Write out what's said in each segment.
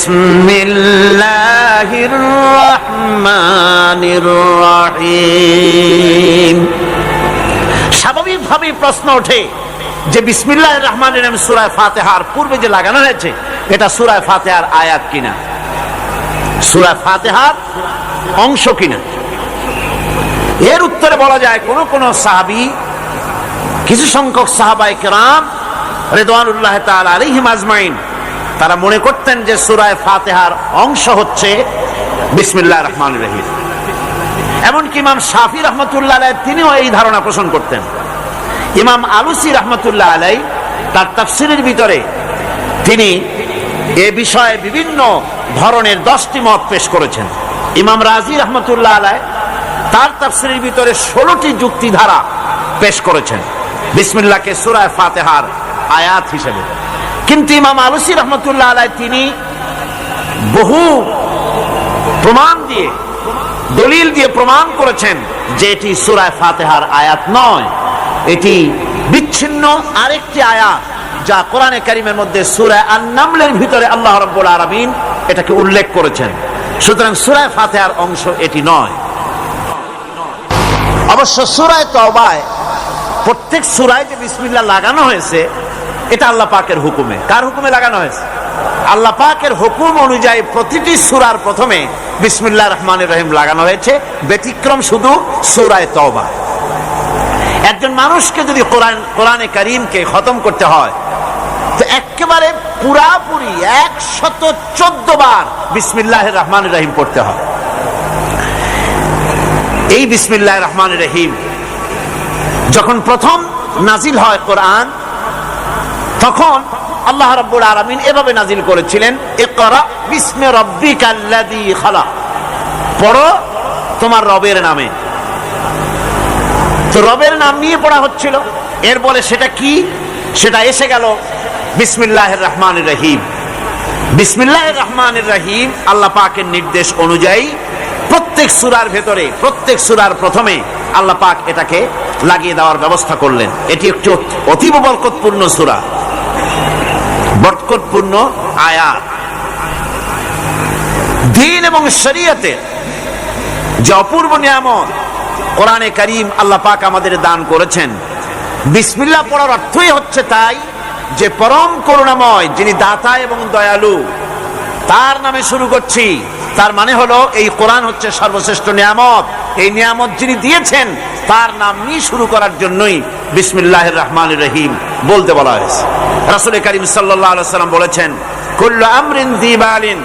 বিসমিল্লাহির রহমানির রহিম। স্বাভাবিকভাবেই প্রশ্ন ওঠে যে বিসমিল্লাহির রহমানির রহিম সূরা ফাতিহার পূর্বে যে লাগানো হয়েছে এটা সূরা ফাতিহার আয়াত কিনা, সূরা ফাতিহার অংশ কিনা। এর উত্তরে বলা যায় কোন কোন সাহাবী, কিছু সংখ্যক সাহাবায়ে কেরাম রিদওয়ানুল্লাহ তাআলা আলাইহিম আজমাইন তারা মনে করতেন যে সূরা ফাতিহার অংশ হচ্ছে বিসমিল্লাহির রহমানির রহিম। এমনকি ইমাম শাফি রাহমাতুল্লাহ আলাইহি তিনিও এই ধারণা পোষণ করতেন। ইমাম আলুসি রাহমাতুল্লাহ আলাইহি তার তাফসীরের ভিতরে তিনি এ বিষয়ে বিভিন্ন ধরনের 10টি মত পেশ করেছেন। ইমাম রাজি রাহমাতুল্লাহ আলাইহি তার তাফসীরের ভিতরে 16টি যুক্তি ধারা পেশ করেছেন বিসমিল্লাহকে সূরা ফাতিহার আয়াত হিসেবে। কিন্তু ইমাম আলুসি রাহমাতুল্লাহ আলাইহি তিনি বহু প্রমাণ দিয়ে, দলিল দিয়ে প্রমাণ করেছেন যে এটি সূরা ফাতিহার আয়াত নয়, এটি বিচ্ছিন্ন আরেকটি আয়াত যা কোরআনে কারীমের মধ্যে সূরা আন-নামলের ভিতরে আল্লাহ রাব্বুল আলামিন এটাকে উল্লেখ করেছেন। সুতরাং সূরা ফাতিহার অংশ এটি নয়। অবশ্য সূরা তাওবায় প্রত্যেক সূরায় যে বিসমিল্লাহ লাগানো হয়েছে এটা আল্লাহ পাকের হুকুমে। কার হুকুমে লাগানো হয়েছে? আল্লাহ পাকের হুকুম অনুযায়ী প্রতিটি সূরার প্রথমে বিসমিল্লাহির রহমানির রহিম লাগানো হয়েছে, ব্যতিক্রম শুধু সূরা তাওবা। একজন মানুষকে যদি কোরআনে কারীমকে খতম করতে হয় তো একেবারে পুরাপুরি 114 বার বিসমিল্লাহির রহমানির রহিম পড়তে হয়। এই বিসমিল্লাহির রহমানির রহিম যখন প্রথম নাজিল হয় কোরআন, তখন আল্লাহ রাব্বুল আলামিন এভাবে নাজিল করেছিলেন, ইকরা বিসমি রাব্বিকাল্লাযী খালাক, পড়ো তোমার রবের নামে। তো রবের নাম নিয়ে পড়া হচ্ছিল। এর বলে সেটা কি? সেটা এসে গেল বিসমিল্লাহির রহমানির রহিম। বিসমিল্লাহির রহমানির রহিম আল্লাহ পাকের নির্দেশ অনুযায়ী প্রত্যেক সূরার ভেতরে, প্রত্যেক সূরার প্রথমে আল্লাহ পাক এটাকে লাগিয়ে দেওয়ার ব্যবস্থা করলেন। এটি একটি অতীব বরকতপূর্ণ সূরা, বরকতপূর্ণ আয়াত। দ্বীন এবং শরীয়তের যে অপূর্ব নিয়ামত কোরআনে কারীম আল্লাহ পাক আমাদের দান করেছেন। বিসমিল্লাহ পড়ার অর্থই হচ্ছে তাই যে পরম করুণাময়, যিনি দাতা এবং দয়ালু, তার নামে শুরু করছি। তার মানে হলো এই কোরআন হচ্ছে সর্বশ্রেষ্ঠ নিয়ামত। এই নিয়ামত যিনি দিয়েছেন তার নাম নিয়ে শুরু করার জন্যই বিসমিল্লাহির রহমানির রহিম বলতে বলা হয়েছে। রাসূল কারীম সাল্লাল্লাহু আলাইহি ওয়াসাল্লাম বলেছেন, কুল্লু আমরিন যিবালিন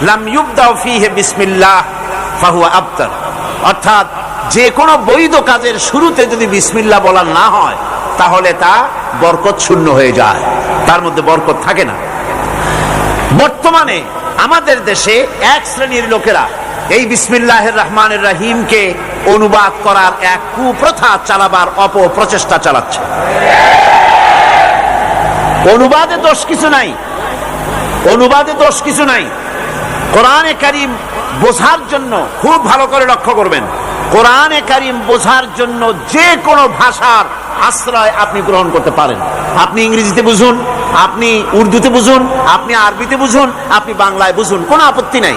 লাম ইউবদা ফীহি বিসমিল্লাহ ফাহুয়া আবতার। অর্থাৎ যে কোনো বৈধ কাজের শুরুতে যদি বিসমিল্লাহ বলা না হয় তাহলে তা বরকত শূন্য হয়ে যায়, তার মধ্যে বরকত থাকে না। বর্তমানে আমাদের দেশে এক শ্রেণীর লোকেরা এই বিসমিল্লাহির রহমানির রহিমকে অনুবাদ করার এক কুপ্রথা চালাবার অপপ্রচেষ্টা চালাচ্ছে। অনুবাদে দোষ কিছু নাই, অনুবাদে দোষ কিছু নাই। কোরআনে কারীম বোঝার জন্য খুব ভালো করে লক্ষ্য করবেন, কোরআনে কারীম বোঝার জন্য যে কোনো ভাষার আশ্রয় আপনি গ্রহণ করতে পারেন। আপনি ইংরেজিতে বুঝুন, আপনি উর্দুতে বুঝুন, আপনি আরবিতে বুঝুন, আপনি বাংলায় বুঝুন, কোনো আপত্তি নাই।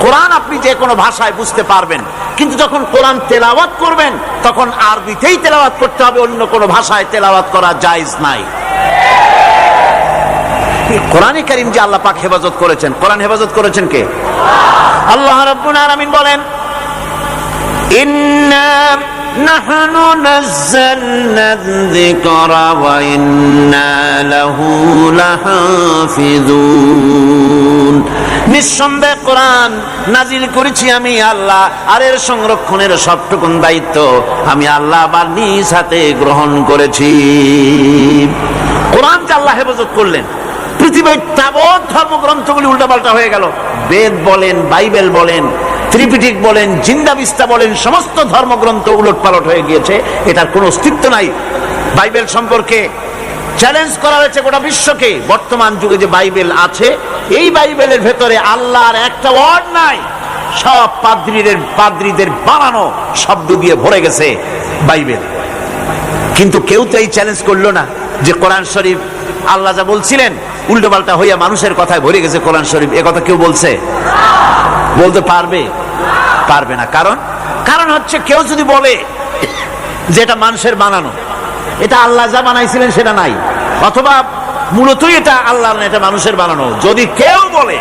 কোরআন আপনি যে কোনো ভাষায় বুঝতে পারবেন। কিন্তু যখন কোরআন তেলাওয়াত করবেন তখন আরবিতেই তেলাওয়াত করতে হবে, অন্য কোনো ভাষায় তেলাওয়াত করা জায়েজ নাই। কোরআনে কারীম যে আল্লাহ পাক হেফাজত করেছেন, কোরআন হেফাজত করেছেন কে? আল্লাহ রাব্বুল আলামিন বলেন, ইন্না নাহনু নাযালনা যিকরা ওয়া ইন্না লাহু লাহাফিজুন। নিঃসন্দেহে কোরআন নাজিল করেছি আমি আল্লাহ, আর এর সংরক্ষণের সবটুকুন দায়িত্ব আমি আল্লাহ আমার নিজ হাতে গ্রহণ করেছি। কোরআনকে আল্লাহ হেফাজত করলেন। পৃথিবীর তাবৎ ধর্মগ্রন্থগুলি উল্টাপাল্টা হয়ে গেল। বেদ বলেন, বাইবেল বলেন, ত্রিপিটক বলেন, জিন্দাবিস্তা বলেন, সমস্ত ধর্মগ্রন্থ উলটপালট হয়ে গিয়েছে, এটার কোনো অস্তিত্ব নাই। বাইবেল সম্পর্কে চ্যালেঞ্জ করা হয়েছে গোটা বিশ্বকে। বর্তমান যুগে যে বাইবেল আছে, এই বাইবেলের ভেতরে আল্লাহর একটা ওয়ার্ড নাই, সব পাদ্রীদের বানানো শব্দ দিয়ে ভরে গেছে বাইবেল। কিন্তু কেউ তো এই চ্যালেঞ্জ করলো না যে কোরআন শরীফ আল্লাহ যা বলছিলেন উল্টো পাল্টা হইয়া মানুষের কথায় ভরে গেছে কোরআন শরীফ, এ কথা কেউ বলছে? বলতে পারবে? পারবে না। কারণ হচ্ছে কেউ যদি বলে যে এটা মানুষের বানানো, এটা আল্লাহ যা বানাইছিলেন সেটা নাই, অথবা মূলতই এটা আল্লাহ না, এটা মানুষের বানানো, যদি কেউ বলে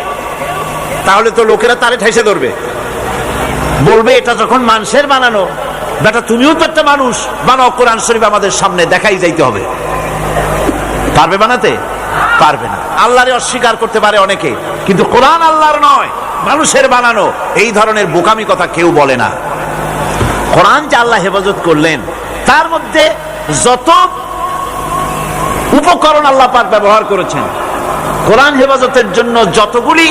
তাহলে তো লোকেরা তারে ঠাইসে ধরবে, বলবে এটা যখন মানুষের বানানো, বেটা তুমিও তো একটা মানুষ, বানাও কোরআন শরীফ আমাদের সামনে দেখাই যাইতে হবে। পারবে বানাতে? পারবে না। আল্লাহরে অস্বীকার করতে পারে অনেকে, কিন্তু কোরআন আল্লাহর নয়, মানুষের বানানো, এই ধরনের বোকামি কথা কেউ বলে না। কোরআন যে আল্লাহ হেফাজত করলেন, তার মধ্যে যত উপকরণ আল্লাহ পাক ব্যবহার করেছেন, কোরআন হেফাজতের জন্য যতগুলি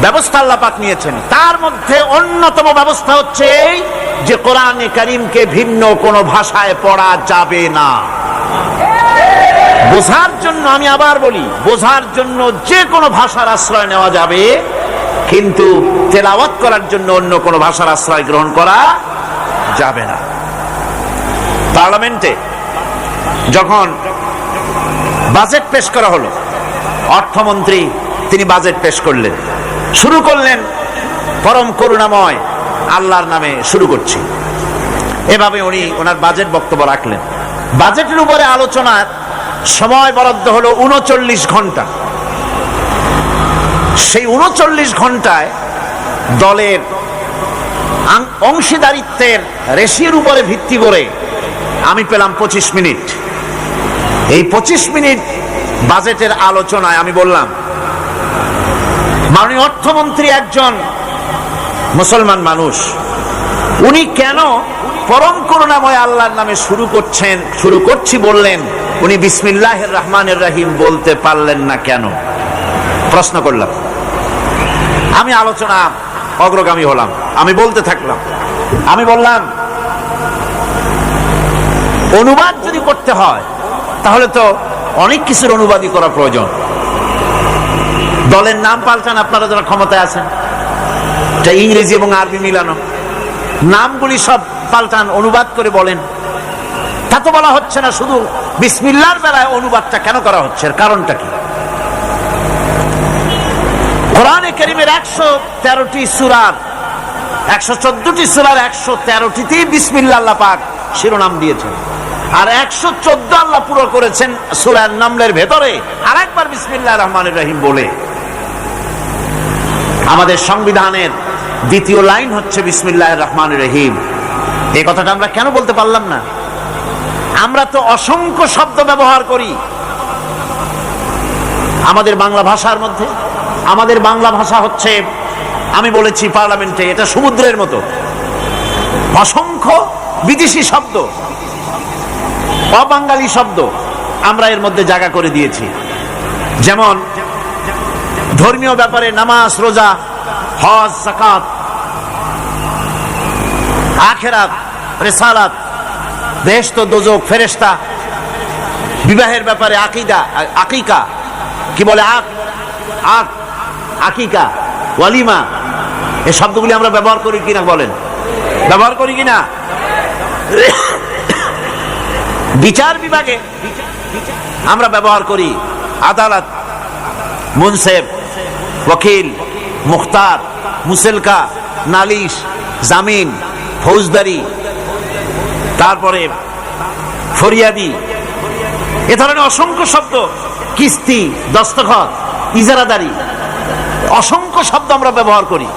ব্যবস্থা আল্লাহ পাক নিয়েছেন, তার মধ্যে অন্যতম ব্যবস্থা হচ্ছে এই যে কোরআনে কারীমকে ভিন্ন কোনো ভাষায় পড়া যাবে না। বোঝার জন্য, আমি আবার বলি, বোঝার জন্য যে কোনো ভাষার আশ্রয় নেওয়া যাবে, কিন্তু তেলাওয়াত করার জন্য অন্য কোনো ভাষার আশ্রয় গ্রহণ করা যাবে না। পার্লামেন্টে যখন বাজেট পেশ করা হলো, অর্থমন্ত্রী তিনি বাজেট পেশ করলেন, শুরু করলেন পরম করুণাময় আল্লাহর নামে শুরু করছি, এভাবে উনি ওনার বাজেট বক্তব্য রাখলেন। বাজেটের উপরে আলোচনার সময় বরাদ্দ হলো ৩৯ ঘন্টা। সেই ৩৯ ঘন্টায় দলের অংশীদারিত্বের রেশিওর উপরে ভিত্তি করে আমি পেলাম 25 মিনিট। এই 25 মিনিট বাজেটের আলোচনায় আমি বললাম, মাননীয় অর্থমন্ত্রী একজন মুসলমান মানুষ, উনি কেন পরম করুণাময় আল্লাহর নামে শুরু করছি বললেন, উনি বিসমিল্লাহির রহমানির রহিম বলতে পারলেন না কেন? প্রশ্ন করলাম। আমি আলোচনা অগ্রগামী হলাম, আমি বলতে থাকলাম, আমি বললাম অনুবাদ যদি করতে হয় তাহলে তো অনেক কিছুর অনুবাদই করা প্রয়োজন। দলের নাম পাল্টান, আপনারা যারা ক্ষমতায় আছেন, এটা ইংরেজি এবং আরবি মিলানো, নামগুলি সব পাল্টান, অনুবাদ করে বলেন। তা তো বলা হচ্ছে না, শুধু বিসমিল্লাহর বেলায় অনুবাদটা কেন করা হচ্ছে, কারণটা কি? কোরআনে কারীমের 113টি সূরার 114টি সূরার 113টিতেই বিসমিল্লাহ আল্লাহ পাক শিরোনাম দিয়েছেন, আর 114 আল্লাহ পুরো করেছেন সূরা নামলের ভেতরে আরেকবার বিসমিল্লাহির রহমানির রহিম বলে। আমাদের সংবিধানের দ্বিতীয় লাইন হচ্ছে বিসমিল্লাহির রহমানির রহিম। এই কথাটা আমরা কেন বলতে পারলাম না? আমরা তো অসংখ্য শব্দ ব্যবহার করি আমাদের বাংলা ভাষার মধ্যে। আমাদের বাংলা ভাষা হচ্ছে, আমি বলেছি পার্লামেন্টে, এটা সমুদ্রের মতো, অসংখ্য বিদেশি শব্দ, অবাঙালি শব্দ আমরা এর মধ্যে জায়গা করে দিয়েছি। যেমন ধর্মীয় ব্যাপারে নামাজ, রোজা, হজ, যাকাত, আখিরাত, রিসালাত, বেহেশত, দোজখ, ফেরেশতা, বিবাহের ব্যাপারে আকীদা, আকিকা, কি বলে আকিকা, ওয়ালিমা, এই শব্দগুলি আমরা ব্যবহার করি কিনা বলেন? ব্যবহার করি কিনা? বিচার বিভাগে আমরা ব্যবহার করি আদালত, মুনসেফ, ওকিল, মুখতার, মুসেলকা, নালিশ, জামিন, ফৌজদারি, তারপরে ফরিয়াদি, এ ধরনের অসংখ্য শব্দ, কিস্তি, দস্তখত, ইজারাদারি, অসংখ্য শব্দ আমরা ব্যবহার করি।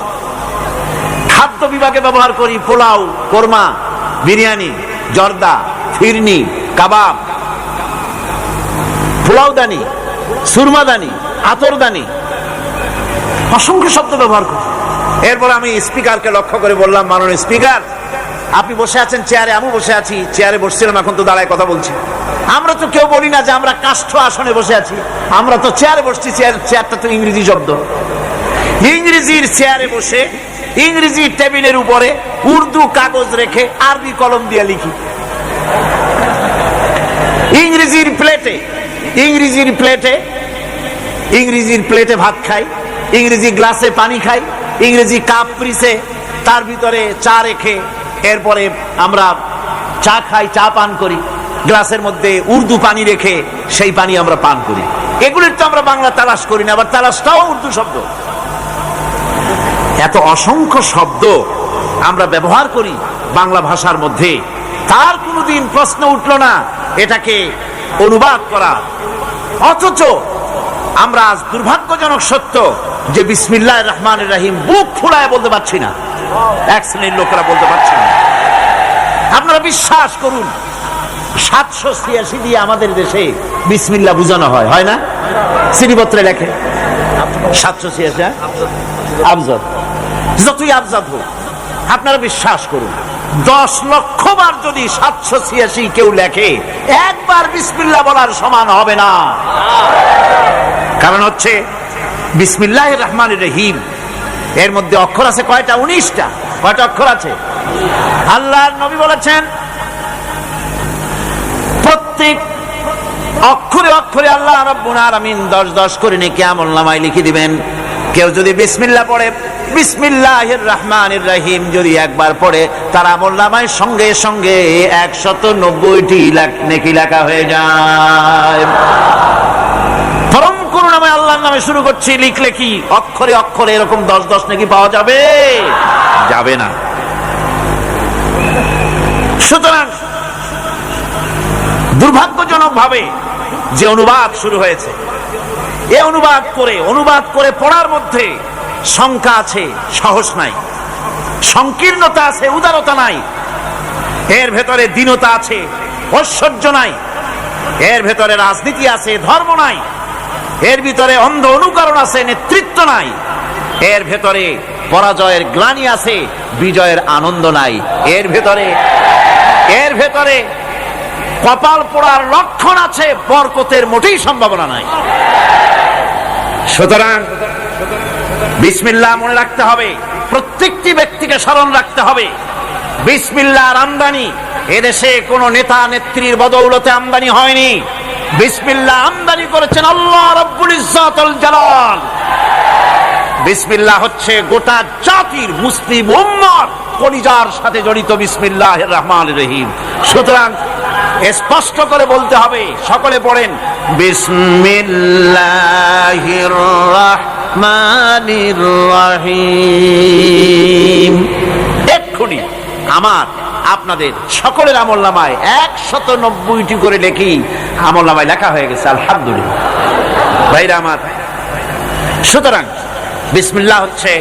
খাদ্য বিভাগে ব্যবহার করি পোলাও, কোরমা, বিরিয়ানি, জর্দা, ফিরনি, কাবাব, পোলাওদানি, সুরমাদানি, আতরদানি, অসংখ্য শব্দ ব্যবহার করি। এরপর আমি স্পিকারকে লক্ষ্য করে বললাম, মাননীয় স্পিকার, আপনি বসে আছেন চেয়ারে, আমি বসে আছি চেয়ারে, বসছিলাম, এখন তো দাঁড়ায় কথা বলছি। আমরা তো কেউ বলি না যে আমরা কাষ্ঠ আসনে বসে আছি, আমরা তো চেয়ারে বসছি। চেয়ারটা তো ইংরেজি শব্দ। ইংরেজির চেয়ারে বসে ইংরেজি টেবিলের উপরে উর্দু কাগজ রেখে আরবি কলম দিয়ে লিখি। ইংরেজির প্লেটে ভাত খাই, ইংরেজি গ্লাসে পানি খাই, ইংরেজি কাপ পিসে তার ভিতরে চা রেখে এরপরে আমরা চা খাই, চা পান করি, গ্লাসের মধ্যে উর্দু পানি রেখে সেই পানি আমরা পান করি। এগুলির তো আমরা বাংলা তালাশ করি না, আবার তালাশটাও উর্দু শব্দ। এত অসংখ্য শব্দ আমরা ব্যবহার করি বাংলা ভাষার মধ্যে, তার কোনোদিন প্রশ্ন উঠল না এটাকে অনুবাদ করা। অথচ আমরা আজ দুর্ভাগ্যজনক সত্য যে বিসমিল্লাহির রহমানির রহিম বুক ফুলায় বলতে পারছি না, এক শ্রেণীর লোকেরা বলতে পারছি না। আপনারা বিশ্বাস করুন, 786 দিয়ে আমাদের দেশে বিসমিল্লাহ বুঝানো হয়, হয় না? চিঠিপত্রে লেখে 786, আবজদ, যতই আবজদ হোক। আপনারা বিশ্বাস করুন, 10 লক্ষ বার যদি 786 কেউ লেখে, একবার বিসমিল্লাহ বলার সমান হবে না। কারণ হচ্ছে বিসমিল্লাহির রহমানির রহিম এর মধ্যে অক্ষর আছে কয়টা? 19টা। কয়টা অক্ষর আছে? আল্লাহর নবী বলেছেন প্রত্যেক অক্ষরে অক্ষরে আল্লাহ রাব্বুল আলামিন 10 করে নেকি আমলনামায় লিখে দিবেন। কেউ যদি বিসমিল্লাহ পড়ে, বিসমিল্লাহির রহমানির রহিম যদি একবার পড়ে, তার আমলনামায় সঙ্গে সঙ্গে 190টি নেকি লেখা হয়ে যায়। পরম করুণাময় আল্লাহর নামে শুরু করছি, লিখলে কি অক্ষরে অক্ষরে এরকম 10 নেকি পাওয়া যাবে? যাবে না। সুতরাং দুর্ভাগ্যজনক ভাবে যে অনুবাদ শুরু হয়েছে, এই অনুবাদ করে পড়ার মধ্যে শঙ্কা আছে, সাহস নাই, সংকীর্ণতা আছে, উদারতা নাই, এর ভেতরে দীনতা আছে, ঐশ্বর্য নাই, এর ভেতরে রাজনীতি আছে, ধর্ম নাই, এর ভিতরে অন্ধ অনুকরণ আছে, নেতৃত্ব নাই, এর ভেতরে পরাজয়ের গ্লানি আছে, বিজয়ের আনন্দ নাই, এর ভেতরে কপাল পোড়ার লক্ষণ আছে, বরকতের মোটেই সম্ভাবনা নাই। সুতরাং বিসমিল্লাহ মনে রাখতে হবে, প্রত্যেকটি ব্যক্তিকে স্মরণ রাখতে হবে। বিসমিল্লাহর আমদানি এদেশে কোন নেতা নেত্রীর বদৌলতে আমদানি হয়নি। বিসমিল্লাহ আমদানি করেছেন আল্লাহ রাব্বুল ইজ্জাতুল জালাল। বিসমিল্লাহ হচ্ছে গোটা জাতির মুসলিম উম্মত কলিজার সাথে জড়িত বিসমিল্লাহির রহমানির রহিম। সুতরাং স্পষ্ট করে বলতে হবে, সকলে পড়েন বিসমিল্লাহির রহমানির রহিম। এক্ষুনি আমার আপনাদের সকলের আমলনামায় 190টি করে লেখি আমলনামায় লেখা হয়ে গেছে, আলহামদুলিল্লাহ ভাইরা আমার। সুতরাং বিসমিল্লাহ হচ্ছে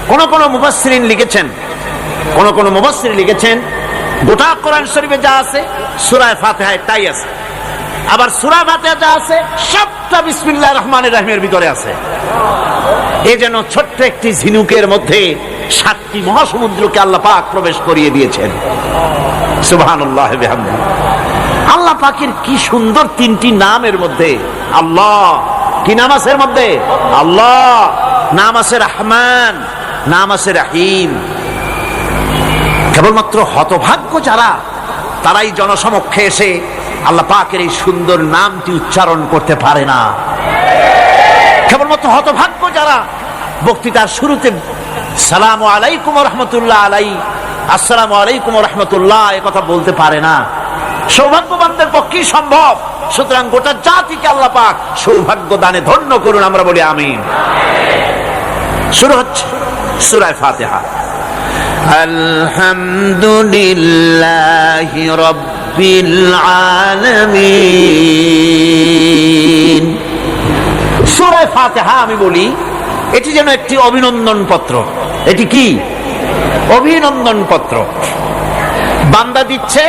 কোন মুফাসসিরিন লিখেছেন গোটা কোরআন শরীফে যা আছে সূরা ফাতিহায় তাই আছে, আবার সূরা ফাতিহা যা আছে সবটা বিসমিল্লাহির রহমানির রহিমের ভিতরে আছে। এই যেন ছোট্ট একটি ঝিনুকের মধ্যে 7টি মহাসমুদ্রকে আল্লাহ পাক প্রবেশ করিয়ে দিয়েছেন। সুবহানাল্লাহি ওয়া বিহামদিহি। আল্লাহ পাকের কি সুন্দর 3টি নামের মধ্যে আল্লাহ। কি নাম আছে এর মধ্যে? আল্লাহ। নাম আছে রহমান, নাম আছে রহিম। কেবলমাত্র হতভাগ্য যারা, তারাই জনসমক্ষে এসে আল্লাহ পাকের এই সুন্দর নামটি উচ্চারণ করতে পারে না। কেবলমাত্র হতভাগ্য যারা বক্তৃতার শুরুতে সালামু আলাইকুম ওয়া রাহমাতুল্লাহ আলাই, আসসালামু আলাইকুম ওয়া রাহমাতুল্লাহ এ কথা বলতে পারে না। সৌভাগ্যবানদের পক্ষেই সম্ভব। সুতরাং গোটা জাতিকে আল্লাহ পাক সৌভাগ্য দানে ধন্য করুন, আমরা বলি আমিন। শুরু হচ্ছে সূরা ফাতিহা। আলহামদুলিল্লাহি রাব্বিল আলামিন। সূরা ফাতিহা আমি বলি এটি যেন একটি অভিনন্দন পত্র। এটি কি? অভিনন্দন পত্র। বান্দা দিচ্ছে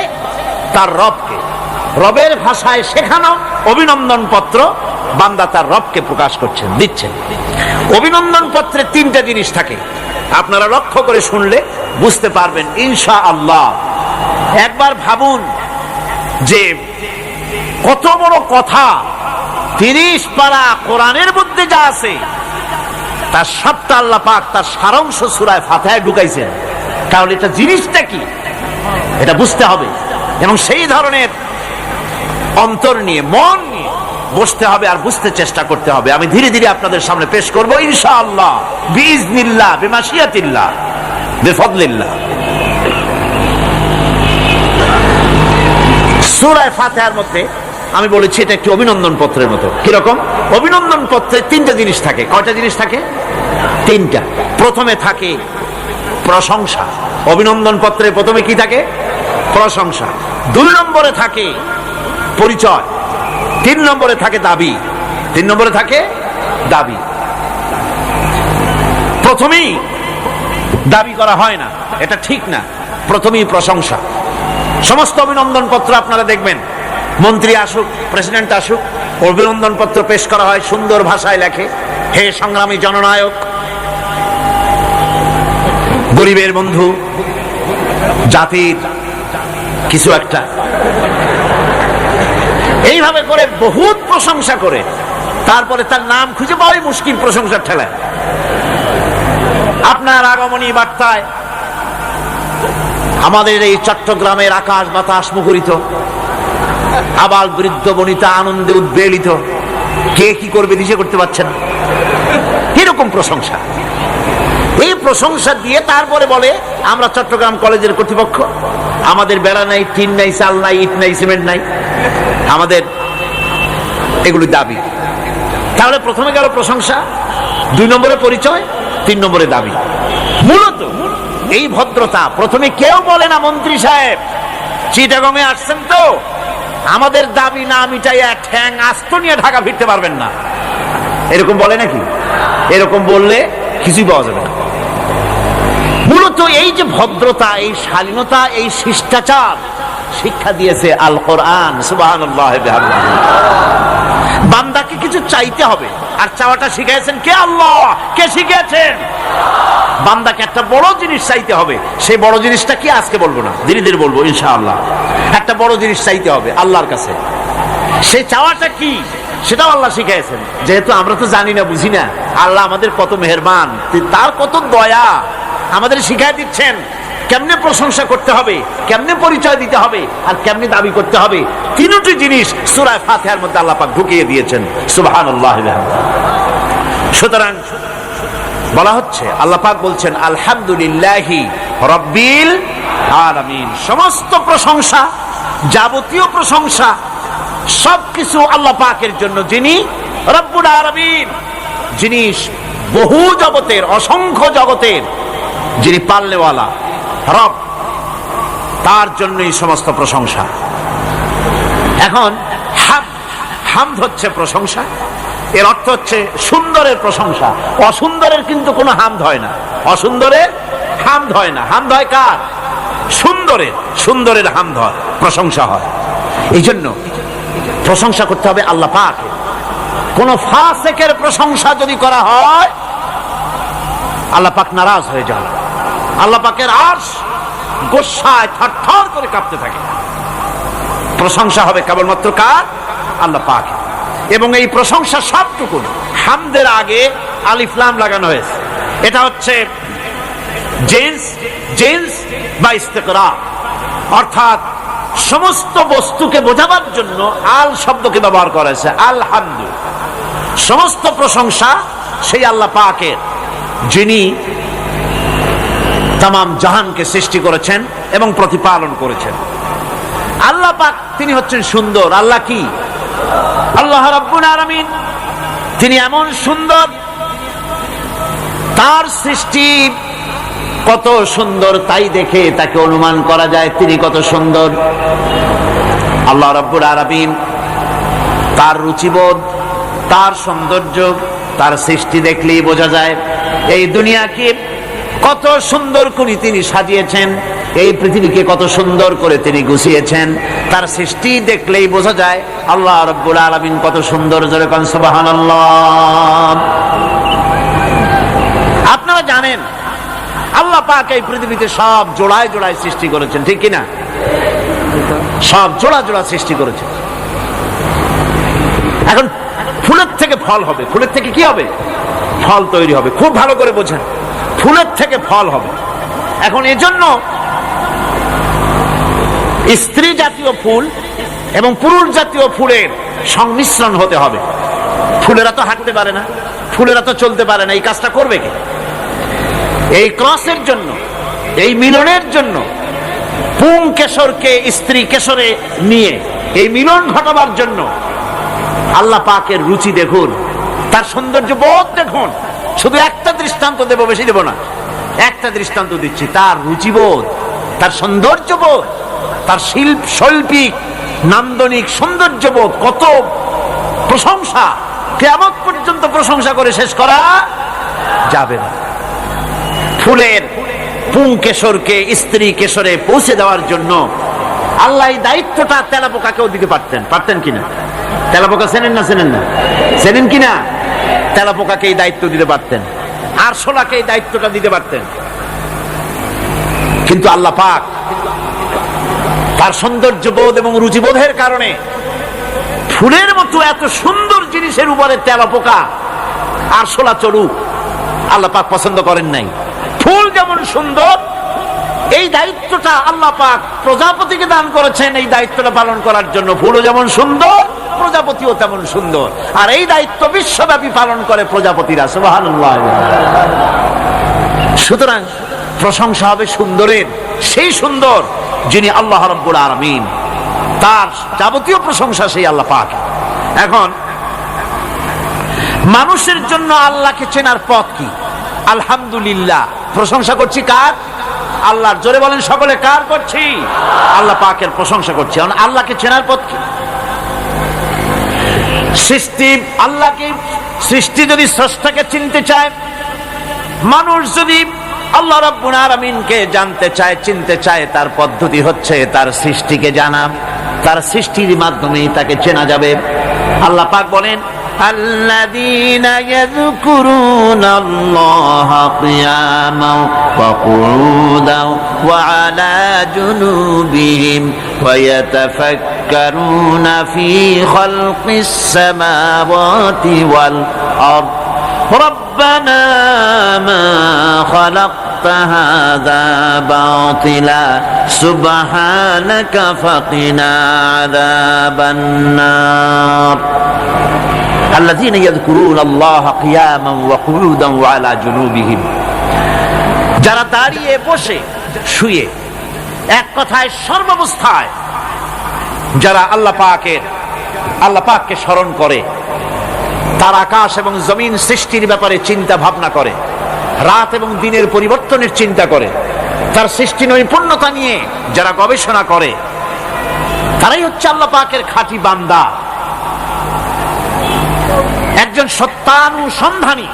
তার রবকে, রবের ভাষায় শেখানো অভিনন্দন পত্র বান্দা তার রবকে প্রকাশ করছেন, দিচ্ছেন। অভিনন্দন পত্রে 3টা জিনিস থাকে, আপনারা লক্ষ্য করে শুনলে বুঝতে পারবেন ইনশাআল্লাহ। একবার ভাবুন যে কত বড় কথা, 30 পারা কোরআনের মধ্যে যা আছে তার সবটা আল্লাহ পাক তার সারাংশ সূরা ফাতিহায় ঢুকাইছেন। তাহলে এটা জিনিসটা কি এটা বুঝতে হবে, এবং সেই ধরনের অন্তর নিয়ে, মন নিয়ে বসতে হবে আর বুঝতে চেষ্টা করতে হবে। আমি ধীরে ধীরে আপনাদের সামনে পেশ করব ইনশাআল্লাহ, বিইজনিল্লাহ, বিমাশিয়াতিল্লাহ, বিফদলিল্লাহ। সূরা ফাতিহার মধ্যে আমি বলেছি এটা একটি অভিনন্দন পত্রের মতো। কিরকম? অভিনন্দন পত্রে তিনটা জিনিস থাকে। কয়টা জিনিস থাকে? তিনটা। প্রথমে থাকে প্রশংসা। অভিনন্দন পত্রে প্রথমে কি থাকে? প্রশংসা। 2 নম্বরে থাকে পরিচয়। 3 নম্বরে থাকে দাবি। 3 নম্বরে থাকে দাবি। প্রথমেই দাবি করা হয় না, এটা ঠিক না। প্রথমেই প্রশংসা। সমস্ত অভিনন্দন পত্র আপনারা দেখবেন, মন্ত্রী আসুক, প্রেসিডেন্ট আসুক, অভিনন্দন পত্র পেশ করা হয়, সুন্দর ভাষায় লেখে, হে সংগ্রামী জননায়ক, গরিবের বন্ধু, জাতির কিছু একটা, এইভাবে করে বহুত প্রশংসা করে তারপরে তার নাম খুঁজে পাওয়াই মুশকিল প্রশংসার ঠেলায়। আপনার আগমনী বার্তায় আমাদের এই চট্টগ্রামের আকাশ বাতাস মুখরিত, আবাল বৃদ্ধ বনিতা আনন্দে উদ্বেলিত, কে কি করবে দিশে করতে পারছেন, এরকম প্রশংসা। এই প্রশংসা দিয়ে তারপরে বলে আমরা চট্টগ্রাম কলেজের কর্তৃপক্ষ, আমাদের বেড়া নাই, টিন নাই, চাল নাই, ইট নাই, সিমেন্ট নাই, আমাদের এগুলি দাবি। তাহলে প্রথমে গেল প্রশংসা, 2 নম্বরে পরিচয়, 3 নম্বরে দাবি। মূলত এই ভদ্রতা প্রথমে কেউ বলে না, মন্ত্রী সাহেব চিটাগং এ আসছেন তো, আমাদের দাবি না মিটাইয়া ঠ্যাং আস্ত নিয়ে ঢাকা ফিরতে পারবেন না, এরকম বলে নাকি? এরকম বললে কিছুই পাওয়া যাবে না। মূলত এই যে ভদ্রতা, এই শালীনতা, এই শিষ্টাচার শিক্ষা দিয়েছে আল কোরআন। সুবহানাল্লাহ। বান্দাকে কিছু চাইতে হবে, আর চাওয়াটা শিখিয়েছেন কে? আল্লাহ। কে শিখিয়েছেন? বান্দাকে একটা বড় জিনিস চাইতে হবে। সেই বড় জিনিসটা কি আজকে বলবো না, ধীরে ধীরে বলবো ইনশাআল্লাহ। একটা বড় জিনিস চাইতে হবে আল্লাহর কাছে। সেই চাওয়াটা কি সেটাও আল্লাহ শিখিয়েছেন। যেহেতু আমরা তো জানি না, বুঝি না, আল্লাহ আমাদের কত মেহেরবান, তার কত দয়া, আমাদের শিখাই দিচ্ছেন কেমনে প্রশংসা করতে হবে, কেমনে পরিচয় দিতে হবে, আর কেমনে দাবি করতে হবে। 3টি জিনিস সূরা ফাতিহার মধ্যে আল্লাহ পাক ঢুকিয়ে দিয়েছেন। সুবহানাল্লাহ। সুতরাং বলা হচ্ছে, আল্লাহ পাক বলছেন আলহামদুলিল্লাহি রাব্বিল আলামিন। সমস্ত প্রশংসা, যাবতীয় প্রশংসা সবকিছু আল্লাহ পাকের জন্য, যিনি রব্বুল আলামিন, যিনি বহু জগতের, অসংখ্য জগতের যিনি পাল্লেওয়ালা রব, তার জন্যই সমস্ত প্রশংসা। এখন হামদ হচ্ছে প্রশংসা, এর অর্থ হচ্ছে সুন্দরের প্রশংসা। অসুন্দরের কিন্তু কোনো হামদ হয় না, অসুন্দরের হামদ হয় না। হামদ হয় কার? সুন্দরের। সুন্দরের হামদ হয়, প্রশংসা হয়। এই জন্য প্রশংসা করতে হবে আল্লাহ পাকের। কোন ফাসিকের প্রশংসা যদি করা হয়, আল্লাহ পাক নারাজ হয়ে যান। আল্লাহ পাকের আরশ গোসায় থরথর করে কাঁপতে থাকে। প্রশংসা হবে কেবলমাত্র কার? আল্লাহ পাক। এবং এই প্রশংসা সবটুকু হামদের আগে আলিফ লাম লাগানো হয়েছে। এটা হচ্ছে জিন্স বা ইস্তিকরার, অর্থাৎ সমস্ত বস্তুকে বোঝাবার জন্য আল শব্দকে ব্যবহার করা হয়েছে। আলহামদু, সমস্ত প্রশংসা সেই আল্লাহ পাকের, যিনি তামাম জাহানকে সৃষ্টি করেছেন এবং প্রতিপালন করেছেন। আল্লাহ পাক তিনি হচ্ছেন সুন্দর। আল্লাহ কি? আল্লাহ রাব্বুল আলামিন, তিনি এমন সুন্দর, তার সৃষ্টি কত সুন্দর তাই দেখে তাকে অনুমান করা যায় তিনি কত সুন্দর। আল্লাহ রাব্বুল আলামিন, তার রুচিবোধ, তার সৌন্দর্য, তার সৃষ্টি দেখলেই বোঝা যায়। এই দুনিয়াকে কত সুন্দর করে তিনি সাজিয়েছেন, এই পৃথিবীকে কত সুন্দর করে তিনি গুছিয়েছেন, তার সৃষ্টি দেখলেই বোঝা যায় আল্লাহ রাব্বুল আলামিন কত সুন্দর। জোরে কোন সুবহানাল্লাহ। আপনারা জানেন আল্লাহ পাক এই পৃথিবীতে সব জোড়ায় জোড়ায় সৃষ্টি করেছেন, ঠিক কিনা? সব জোড়া জোড়া সৃষ্টি করেছেন। এখন ফুলের থেকে ফল হবে, ফুলের থেকে কি হবে? ফল তৈরি হবে। খুব ভালো করে বোঝেন, ফুলের থেকে ফল হবে। এখন এজন্য স্ত্রী জাতীয় ফুল এবং পুরুষ জাতীয় ফুলের সংমিশ্রণ হতে হবে। ফুলেরা তো হাঁটতে পারে না, ফুলেরা তো চলতে পারে না, এই কাজটা করবে কে? এই ক্রসের জন্য, এই মিলনের জন্য পুং কেশরকে স্ত্রী কেশরে নিয়ে এই মিলন ঘটাবার জন্য আল্লাহ পাকের রুচি দেখুন, তার সৌন্দর্য বোধ দেখুন। শুধু একটা দৃষ্টান্ত দেব, বেশি দেব না, একটা দৃষ্টান্ত দিচ্ছি। তার রুচিবোধ, তার সৌন্দর্যবোধ, তার শৈল্পিক নান্দনিক সৌন্দর্যবোধ, কত প্রশংসা, কিয়ামত পর্যন্ত প্রশংসা করে শেষ করা যাবে না। ফুলের পুংকেশরকে স্ত্রী কেশরে পৌঁছে দেওয়ার জন্য আল্লাহ এই দায়িত্বটা তেলাপোকাকেও দিতে পারতেন কিনা? তেলাপোকা চেনেন না? চেনেন কিনা? তেলাপোকাকে এই দায়িত্ব দিতে পারতেন, আরশোলাকে এই দায়িত্বটা দিতে পারতেন। কিন্তু আল্লাহ পাক তার সৌন্দর্যবোধ এবং রুচিবোধের কারণে ফুলের মতো এত সুন্দর জিনিসের উপরে তেলাপোকা আরশোলা চড়ুক আল্লাহ পাক পছন্দ করেন নাই। ফুল যেমন সুন্দর, এই দায়িত্বটা আল্লাহ পাক প্রজাপতিকে দান করেছেন এই দায়িত্বটা পালন করার জন্য। ফুলও যেমন সুন্দর, প্রজাপতিও তেমন সুন্দর। আর এই দায়িত্ব বিশ্বব্যাপী পালন করে প্রজাপতিরা। সুবহানাল্লাহ। সুতরাং প্রশংসা হবে সুন্দরের, সেই সুন্দর যিনি আল্লাহ রাব্বুল আলামিন, তার যাবতীয় প্রশংসা সেই আল্লাহ পাক। এখন মানুষের জন্য আল্লাহকে চেনার পথ কি? আলহামদুলিল্লাহ। প্রশংসা করছি কার? আল্লাহর। জোরে বলেন সকলে, কার করছি? আল্লাহ পাকের প্রশংসা করছি। আল্লাহকে চেনার পথ কি? সৃষ্টি, আল্লাহকে, সৃষ্টি যদি স্রষ্টাকে চিনতে চায়, মানুষ যদি আল্লাহ রাব্বুল আলামিনকে জানতে চায়, চিনতে চায়, তার পদ্ধতি হচ্ছে তার সৃষ্টিকে জানা। তার সৃষ্টির মাধ্যমেই তাকে চেনা যাবে। আল্লাহ পাক বলেন, আল্লাযীনা ইয়াযকুরুনাল্লাহা কিয়ামান ওয়া কুউদান ওয়া আলা জুনুবিহিম ওয়া ইয়াতাফাক্কারুনা ফী খালকিস সামাওয়াতি ওয়াল আরদ রব্বানা মা খালাকতা হাযা বাতিলা সুবহানাকা ফাকিনা আযাবান নার। আল্লাযীনা ইয়াযকুরুনাল্লাহা কিয়ামান ওয়া কুউদান ওয়া আলা জুনুবিহিম, যারা দাঁড়িয়ে, বসে, শুয়ে, এক কথায় সর্বাবস্থায় যারা আল্লাহ পাককে স্মরণ করে, তার আকাশ এবং জমিন সৃষ্টির ব্যাপারে চিন্তা ভাবনা করে, রাত এবং দিনের পরিবর্তনের চিন্তা করে, তার সৃষ্টি নৈপুণ্যতা নিয়ে যারা গবেষণা করে, তারাই হচ্ছে আল্লাহ পাকের খাঁটি বান্দা। একজন সত্যানুসন্ধানী।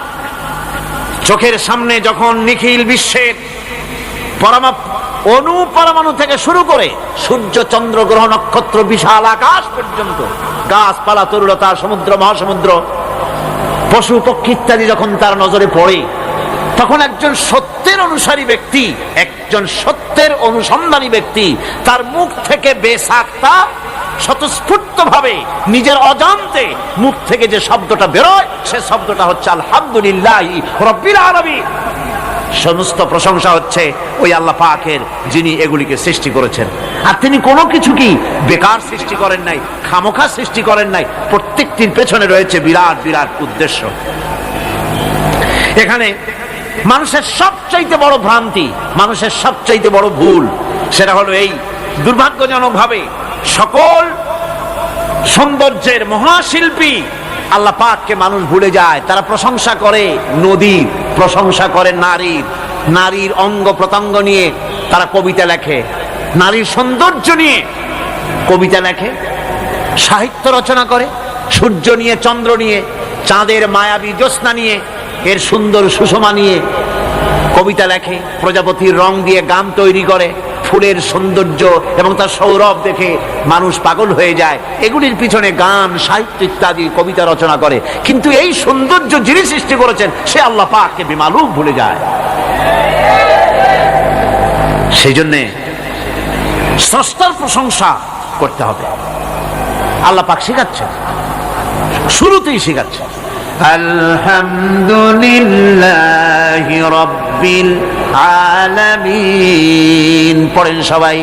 চোখের সামনে যখন নিখিল বিশ্বের অনুপরমাণু থেকে শুরু করে সূর্য, চন্দ্র, গ্রহ, নক্ষত্র, বিশাল আকাশ পর্যন্ত, গাছপালা, তরুলতা, সমুদ্র, মহাসমুদ্র, পশু পক্ষী ইত্যাদি যখন তার নজরে পড়ে, তখন একজন সত্যের অনুসারী ব্যক্তি, একজন সত্যের অনুসন্ধানী ব্যক্তি, তার মুখ থেকে বেসাক্তা স্বতঃস্ফূর্ত ভাবে নিজের অজান্তে মুখ থেকে যে শব্দটা বেরোয়, সে শব্দটা হচ্ছে আলহামদুলিল্লাহি রাব্বিল আলামিন। সমস্ত প্রশংসা হচ্ছে ওই আল্লাহ পাকের, যিনি এগুলিকে সৃষ্টি করেছেন। আর তিনি কোনো কিছু কি বেকার সৃষ্টি করেন নাই, খামোখা সৃষ্টি করেন নাই। প্রত্যেকটির পেছনে রয়েছে বিরাট বিরাট উদ্দেশ্য। এখানে মানুষের সবচাইতে বড় ভ্রান্তি, মানুষের সবচাইতে বড় ভুল, সেটা হলো এই, দুর্ভাগ্যজনক ভাবে সকল সৌন্দর্যের মহাশিল্পী আল্লাহ পাককে মানুষ ভুলে যায়। তারা প্রশংসা করে নদীর, প্রশংসা করে নারীর, নারীর অঙ্গ প্রত্যঙ্গ নিয়ে তারা কবিতা লেখে, নারীর সৌন্দর্য নিয়ে কবিতা লেখে, সাহিত্য রচনা করে, সূর্য নিয়ে, চন্দ্র নিয়ে, চাঁদের মায়াবী জ্যোৎস্না নিয়ে, এর সুন্দর সুষমা নিয়ে কবিতা লেখে, প্রজাপতির রং দিয়ে গান তৈরি করে, ফুলের সৌন্দর্য এবং তার সৌরভ দেখে মানুষ পাগল হয়ে যায়। এগুলির পিছনে গান, সাহিত্য ইত্যাদি কবিতা রচনা করে। কিন্তু এই সৌন্দর্য যিনি সৃষ্টি করেছেন সে আল্লাহ পাককে বেমালুম ভুলে যায়। সেই জন্যে স্রষ্টার প্রশংসা করতে হবে। আল্লাহ পাক শিখাচ্ছেন, শুরুতেই শিখাচ্ছেন, আলহামদুলিল্লাহি রাব্বিল আলামিন। পড়েন সবাই,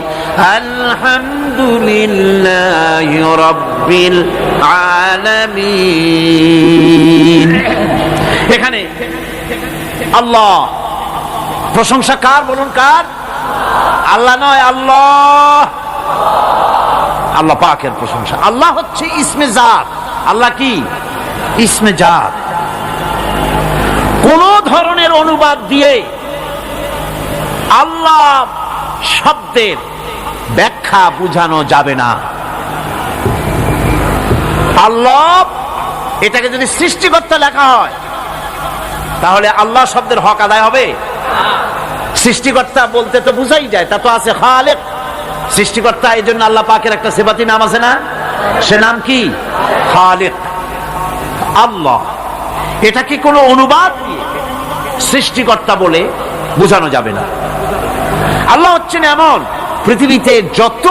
আলহামদুলিল্লাহি রাব্বিল আলামিন। এখানে আল্লাহ, প্রশংসা কার বলুন? কার? আল্লাহ নয়, আল্লাহ। আল্লাহ পাকের প্রশংসা। আল্লাহ হচ্ছে ইসমে জাত। আল্লাহ কি? ইসমে জাত। কোন ধরনের অনুবাদ দিয়ে আল্লাহ শব্দের ব্যাখ্যা বুঝানো যাবে না। আল্লাহ এটাকে যদি সৃষ্টিকর্তা লেখা হয় তাহলে আল্লাহ শব্দের হক আদায় হবে? সৃষ্টিকর্তা বলতে তো বুঝাই যায়, তা তো আছে খালেক, সৃষ্টিকর্তা। এই জন্য আল্লাহ পাকের একটা সিফাতি নাম আছে না? সে নাম কি? খালেক। আল্লাহ এটাকে কোনো অনুবাদ দিয়ে সৃষ্টিকর্তা বলে বোঝানো যাবে না। আল্লাহ হচ্ছেন এমন, পৃথিবীতে যত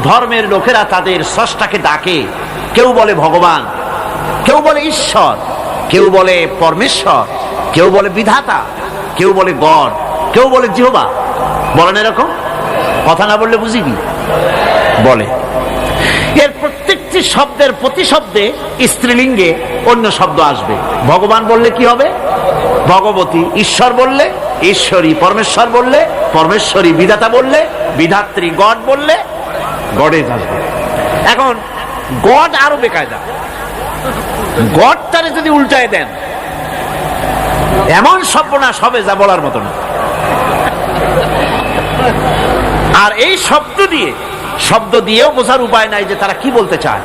ধর্মের লোকেরা তাদের স্রষ্টাকে ডাকে, কেউ বলে ভগবান, কেউ বলে ঈশ্বর, কেউ বলে পরমেশ্বর, কেউ বলে বিধাতা, কেউ বলে গড, কেউ বলে জিহোবা। বলেন এরকম? কথা না বললে বুঝি কি বলে? এর প্রত্যেকটি শব্দের প্রতিশব্দে স্ত্রীলিঙ্গে অন্য শব্দ আসবে। ভগবান বললে কি হবে? ভগবতী। ঈশ্বর বললে ঈশ্বরী। পরমেশ্বর বললে পরমেশ্বরী। বিধাতা বললে বিধাত্রী। গড বললে গডেজ আসবে। এখন গড আরো বেকায়দা। গডটারে যদি উল্টায় দেন এমন সর্বনাশ হবে যা বলার মতো না। আর এই শব্দ দিয়েও বোঝার উপায় নাই যে তারা কি বলতে চায়।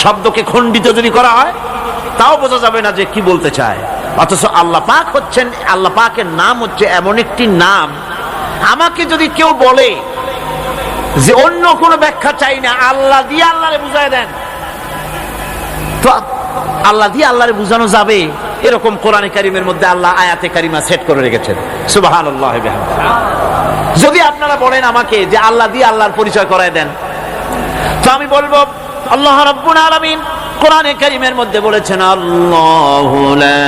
শব্দকে খণ্ডিত যদি করা হয় তাও বোঝা যাবে না যে কি বলতে চায়। অথচ আল্লাহ পাক হচ্ছেন, আল্লাহ পাকের নাম হচ্ছে এমন একটি নাম, আমাকে যদি কেউ বলে যে অন্য কোনো ব্যাখ্যা চাই না, আল্লাহ দিয়ে আল্লাহরে বুঝায় দেন, তো আল্লাহ দিয়ে আল্লাহরে বুঝানো যাবে। এরকম কোরআনে কারিমের মধ্যে আল্লাহ আয়াতে কারিমা সেট করে রেখেছেন। সুবহানাল্লাহ। যদি আপনারা বলেন আমাকে যে আল্লাহ দিয়ে আল্লাহর পরিচয় করায় দেন, তো আমি বলবো আল্লাহ রাব্বুল আলামিন কোরআনে কারিমের মধ্যে বলেছেন আল্লাহু লা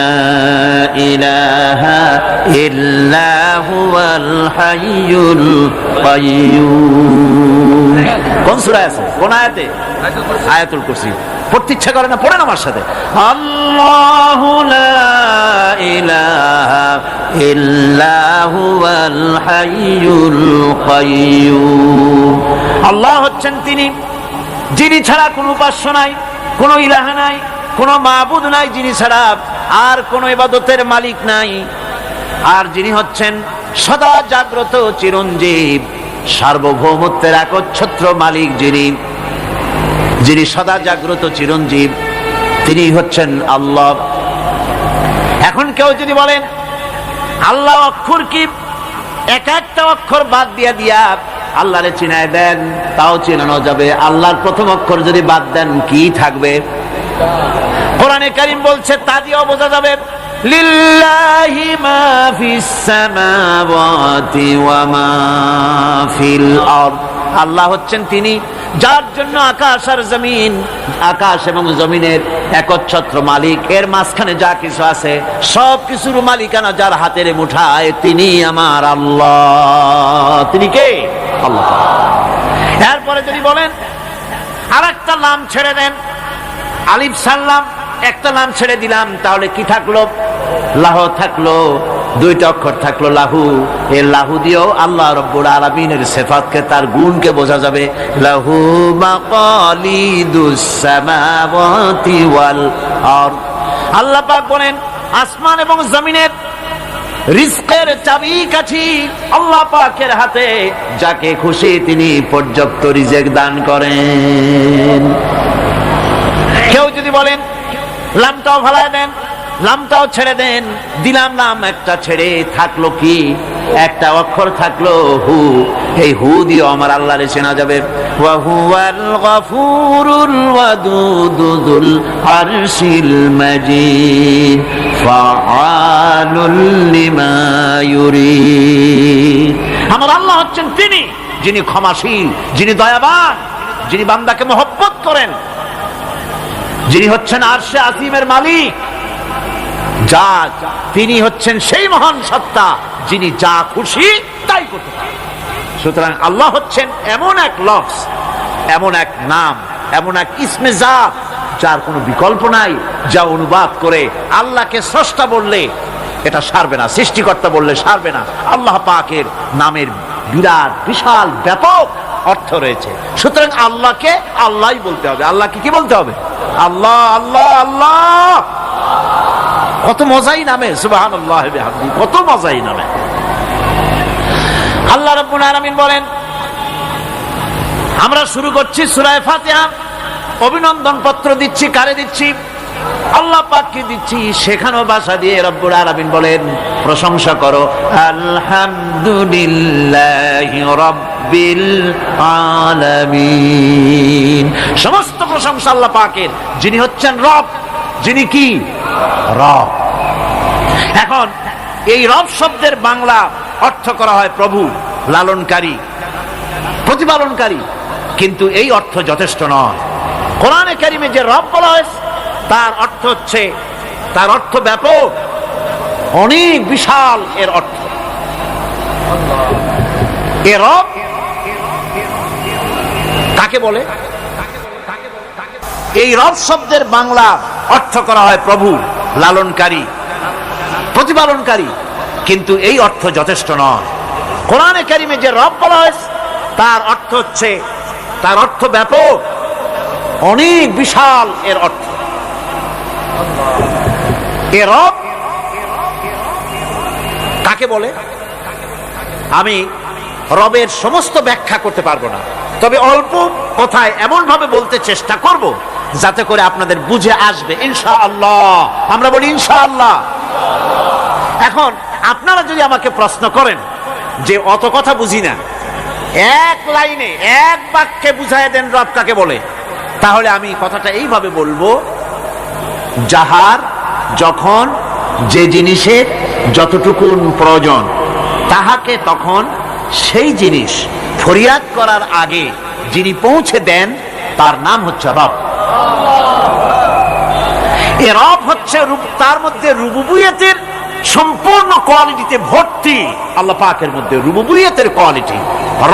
ইলাহা ইল্লা হুয়াল হাইয়ুল কাইয়্যুম। কোন সূরায় আছে? কোন আয়াতে? আয়াতুল কুরসি। পড়তে ইচ্ছা করে না? পড়েন আমার সাথে। আল্লাহু লা ইলাহা ইল্লা হুয়াল হাইয়ুল কাইয়্যুম। আল্লাহ হচ্ছেন তিনি যিনি ছাড়া কোনো উপাস্য নাই, কোনো ইলাহা নাই, কোনো মাবুদ নাই, যিনি ছাড়া আর কোনো ইবাদতের মালিক নাই, আর যিনি হচ্ছেন সদা জাগ্রত চিরঞ্জীব, সার্বভৌমত্বের একচ্ছত্র মালিক, যিনি সদা জাগ্রত চিরঞ্জীব, তিনি হচ্ছেন আল্লাহ। এখন কেউ যদি বলেন আল্লাহ অক্ষর কি, এক একটা অক্ষর বাদ দিয়া আল্লাহরে চিনায় দেন, তাও চিনানো যাবে। আল্লাহর প্রথম অক্ষর যদি বাদ দেন কি থাকবে? কোরআনে কারীম বলছে তা দিয়েও বোঝা যাবে। লিল্লাহি মা ফিস সামাওয়াতি ওয়া মা ফিল আরদ। আল্লাহ হচ্ছেন তিনি যার জন্য আকাশ আর জমিন, আকাশ এবং জমিনের একচ্ছত্র মালিক। এর মাঝখানে যা কিছু আছে সব কিছুর মালিকানা যার হাতের মুঠায়, তিনি আমার আল্লাহ। তিনি কে? আল্লাহ। এরপরে যদি বলেন আর একটা নাম ছেড়ে দেন, আলিফ সাল্লাম, একটা নাম ছেড়ে দিলাম, তাহলে কি থাকলো? লাহ থাকলো, দুইটা অক্ষর থাকলো লাহু। এই লাহু দিয়েও আল্লাহ রাব্বুল আলামিনের সিফাতকে, তার গুণকে বোঝা যাবে। লাহু মাকালিদুস সামাওয়াতি ওয়াল আরদ। আল্লাহ পাক বলেন আসমান এবং জমিনের রিজকের চাবিকাঠি আল্লাহ পাকের হাতে, যাকে খুশি তিনি পর্যাপ্ত রিজেক দান করেন। কেউ যদি বলেন লামটাও ভালায় দেন, লামটাও ছেড়ে দেন, দিলাম নাম একটা ছেড়ে, থাকলো কি? একটা অক্ষর থাকলো হু। এই হু দিয়ে আমার আল্লাহরে চেনা যাবে। ওয়া হুয়াল গফুরুল ওয়াদুদুল আরশিল মাজিদ ফাআলুল লিমা ইউরিদ। আমার আল্লাহ হচ্ছেন তিনি যিনি ক্ষমাশীল, যিনি দয়াবান, যিনি বান্দাকে মহব্বত করেন, যিনি হচ্ছেন আরশে আসিমের মালিক। যা তিনি হচ্ছেন সেই মহান সত্তা যিনি যা খুশি তাই করতে পারেন। সুতরাং আল্লাহ হচ্ছেন এমন এক লফজ, এমন এক নাম, এমন এক ইসমে জাত যার কোনো বিকল্প নাই, যা অনুবাদ করে আল্লাহকে স্রষ্টা বললে এটা সারবে না, সৃষ্টিকর্তা বললে সারবে না। আল্লাহ পাকের নামের বিরাট বিশাল ব্যাপক অর্থ রয়েছে। সুতরাং আল্লাহকে আল্লাহই বলতে হবে। আল্লাহকে কি বলতে হবে? আল্লাহ আল্লাহ আল্লাহ। কত মজাই নামে, সুবহানাল্লাহ ওয়া বিহামদিহি, কত মজাই নামে। আল্লাহ রাব্বুল আলামিন বলেন, আমরা শুরু করছি সূরা ফাতিহা। অভিনন্দন পত্র দিচ্ছি, কারে দিচ্ছি? আল্লাহ পাককে দিচ্ছি। শেখানো ভাষা দিয়ে রব্বুল আলামিন বলেন, প্রশংসা করো আলহামদুলিল্লাহি রাব্বিল আলামিন। সমস্ত প্রশংসা আল্লাহ পাকের, যিনি হচ্ছেন রব। যিনি কি? রব। এখন এই রব শব্দের বাংলা অর্থ করা হয় প্রভু, লালনকারী, প্রতিপালনকারী, কিন্তু এই অর্থ যথেষ্ট নয়। কোরআনে কারিমে যে রব বলা হয়েছে তার অর্থ হচ্ছে, তার অর্থ ব্যাপক, অনেক বিশাল এর অর্থ। এ রব কাকে বলে? এই রব শব্দের বাংলা অর্থ করা হয় প্রভু, লালনকারী, প্রতিপালনকারী, কিন্তু এই অর্থ যথেষ্ট নয়। কোরআনে কারিমে যে রব বলা হয়েছে তার অর্থ হচ্ছে, তার অর্থ ব্যাপক, অনেক বিশাল এর অর্থ। এ রব কাকে বলে? আমি রবের সমস্ত ব্যাখ্যা করতে পারবো না, তবে অল্প কথায় এমন ভাবে বলতে চেষ্টা করব যাতে করে আপনাদের বুঝে আসবে ইনশাআল্লাহ। আমরা বলি ইনশাআল্লাহ। এখন আপনারা যদি আমাকে প্রশ্ন করেন যে অত কথা বুঝি না, এক লাইনে এক বাক্যে বুঝায় দেন রব কাকে বলে, তাহলে আমি কথাটা এইভাবে বলবো, যাহার যখন যে জিনিসের যতটুকু প্রয়োজন তাহাকে তখন সেই জিনিস ফরিয়াদ করার আগে যিনি পৌঁছে দেন তার নাম হচ্ছে রব। এ রব হচ্ছে, তার মধ্যে রুবুবিয়তের সম্পূর্ণ কোয়ালিটিতে ভর্তি। আল্লাহ পাকের মধ্যে রুবুবিয়তের কোয়ালিটি।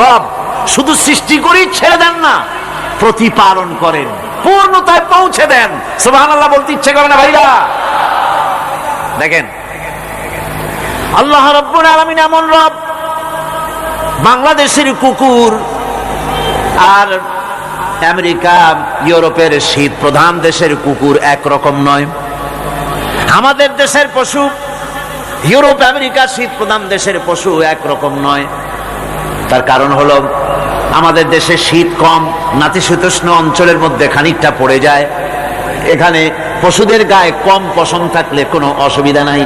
রব শুধু সৃষ্টি করেই ছেড়ে দেন না, প্রতিপালন করেন, পূর্ণতায় পৌঁছে দেন। সুবহানাল্লাহ বলতে ইচ্ছে করে না ভাইরা? দেখেন আল্লাহ রাব্বুল আলামিন এমন রব, বাংলাদেশের কুকুর আর আমেরিকা ইউরোপের শীত প্রধান দেশের কুকুর একরকম নয়। আমাদের দেশের পশু ইউরোপ আমেরিকা শীত প্রধান দেশের পশু একরকম নয়। তার কারণ হলো আমাদের দেশে শীত কম, নাতিশীতোষ্ণ অঞ্চলের মধ্যে খানিকটা পড়ে যায়। এখানে পশুদের গায়ে কম পশম থাকলে কোনো অসুবিধা নাই।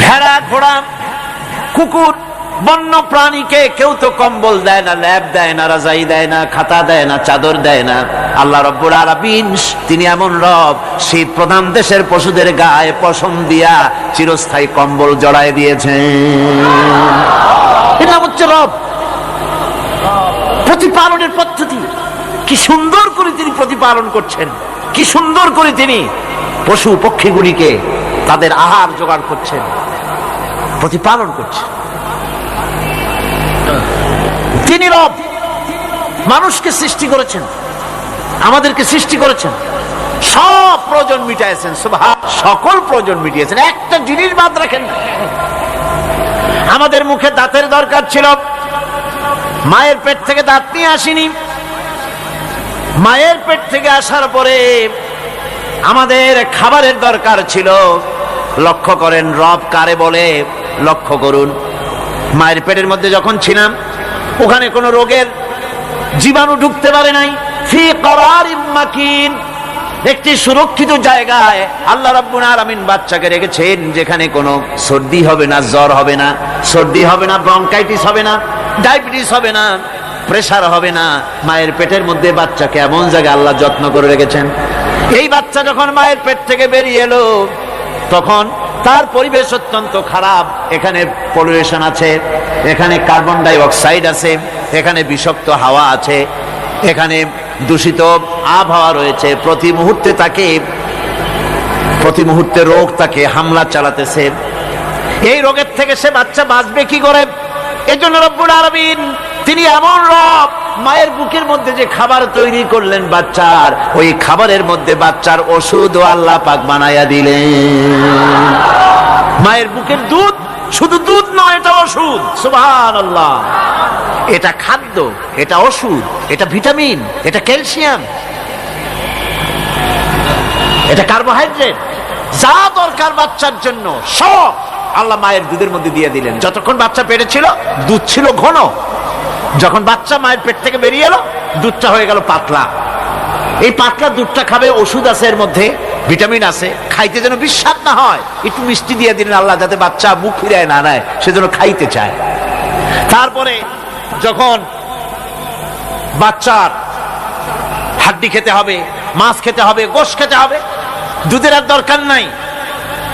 ভেড়া, ঘোড়া, কুকুর, বন্য প্রাণীকে কেউ তো কম্বল দেয় না, ল্যাপ দেয় না, রাজাই দেয় না, খাতা দেয় না, চাদর দেয় না। আল্লাহ রাব্বুল আলামিন তিনি এমন রব, শীত প্রধান দেশের পশুদের গায়ে পশম দিয়া চিরস্থায়ী কম্বল জড়ায় দিয়েছেন। এটা হচ্ছে রব। প্রতিপালনের পদ্ধতি কি সুন্দর করে তিনি প্রতিপালন করছেন, কি সুন্দর করে তিনি পশু পক্ষীগুলিকে তাদের আহার জোগাড় করছেন, প্রতিপালন করছেন। তিনি রব, মানুষকে সৃষ্টি করেছেন, আমাদেরকে সৃষ্টি করেছেন, সব প্রয়োজন মিটাইছেন, সকল প্রয়োজন মিটিয়েছেন, একটা জিনিস বাদ রাখেন না। আমাদের মুখে দাঁতের দরকার ছিল, মায়ের পেট থেকে দাঁত নিয়ে আসিনি। মায়ের পেট থেকে আসার পরে আমাদের খাবারের দরকার ছিল। লক্ষ্য করেন রব কারে বলে, লক্ষ্য করুন। মায়ের পেটের মধ্যে যখন ছিলাম ওখানে কোনো রোগের জীবাণু ঢুকতে পারে নাই। ফি করারিম মাকিন, একটি সুরক্ষিত জায়গায় আল্লাহ রাব্বুল আলামিন বাচ্চাকে রেখেছেন, যেখানে কোনো সর্দি হবে না, জ্বর হবে না, সর্দি হবে না, ব্রঙ্কাইটিস হবে না, ডায়াবেটিস হবে না, প্রেসার হবে না। মায়ের পেটের মধ্যে বাচ্চাকে এমন জায়গায় আল্লাহ যত্ন করে রেখেছেন। এই বাচ্চা যখন মায়ের পেট থেকে বেরিয়ে এলো তখন তার পরিবেশ অত্যন্ত খারাপ। এখানে পলিউশন আছে, এখানে কার্বন ডাই অক্সাইড আছে, এখানে বিষাক্ত হাওয়া আছে, এখানে দূষিত আবহাওয়া রয়েছে। প্রতি মুহূর্তে রোগ তাকে হামলা চালাতেছে। এই রোগের থেকে সে বাচ্চা বাঁচবে কি করে? এজন্য রব্বুল আলামিন তিনি এমন রব, মায়ের বুকের মধ্যে যে খাবার তৈরি করলেন বাচ্চার, ওই খাবারের মধ্যে বাচ্চার ওষুধ আল্লাহ পাক বানায়া দিলেন। মায়ের বুকের দুধ শুধু দুধ নয়, এটা ওষুধ। সুবহানাল্লাহ। এটা খাদ্য, এটা ওষুধ, এটা ভিটামিন, এটা ক্যালসিয়াম, এটা কার্বোহাইড্রেট, যা দরকার বাচ্চার জন্য সব আল্লাহ মায়ের দুধের মধ্যে দিয়ে দিলেন। যতক্ষণ বাচ্চা পেটে ছিল দুধ ছিল ঘন, যখন বাচ্চা মায়ের পেট থেকে বেরিয়ে এলো দুধটা হয়ে গেল পাতলা। এই পাতলা দুধটা খাবে, ওষুধ আছে এর মধ্যে, ভিটামিন আছে, খাইতে যেন বিস্বাদ না হয় একটু মিষ্টি দিয়ে দিলেন আল্লাহ, যাতে বাচ্চা মুখ ফিরায় না নেয়, সেজন্য খাইতে চায়। তারপরে যখন বাচ্চার হাড্ডি খেতে হবে, মাছ খেতে হবে, গোশত খেতে হবে, দুধের আর দরকার নাই,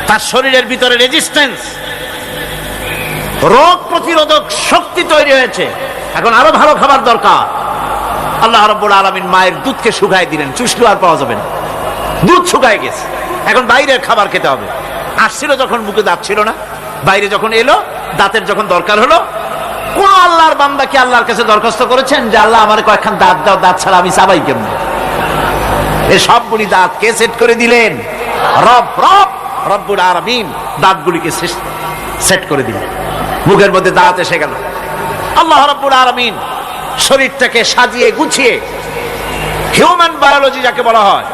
তার শরীরের ভিতরে রেজিস্ট্যান্স, রোগ প্রতিরোধক শক্তি তৈরি হয়েছে, এখন আরো ভালো খাবার দরকার। আল্লাহ রাব্বুল আলামিন মায়ের দুধকে শুকায় দিলেন, চুষলো আর পাওয়া যাবে না, দুধ শুকায় গেছে, এখন বাইরের খাবার খেতে হবে। আসছিল যখন মুখে দাঁত ছিল না, বাইরে যখন এলো দাঁতের যখন দরকার হলো, কোন আল্লাহর বান্দা কি আল্লাহর কাছে দরখাস্ত করেছেন যে আল্লাহ আমার কয়েকখান দাঁত দাও, দাঁত ছাড়া আমি চাবাই কেমন? এই সবগুলি দাঁত কে সেট করে দিলেন? রব্বুল আলামিন দাঁতগুলিকে সেট করে দিলেন, মুখের মধ্যে দাঁত এসে গেল। আল্লাহ রব্বুল আলামিন শরীরটাকে সাজিয়ে গুছিয়ে, হিউম্যান বায়োলজি যাকে বলা হয়,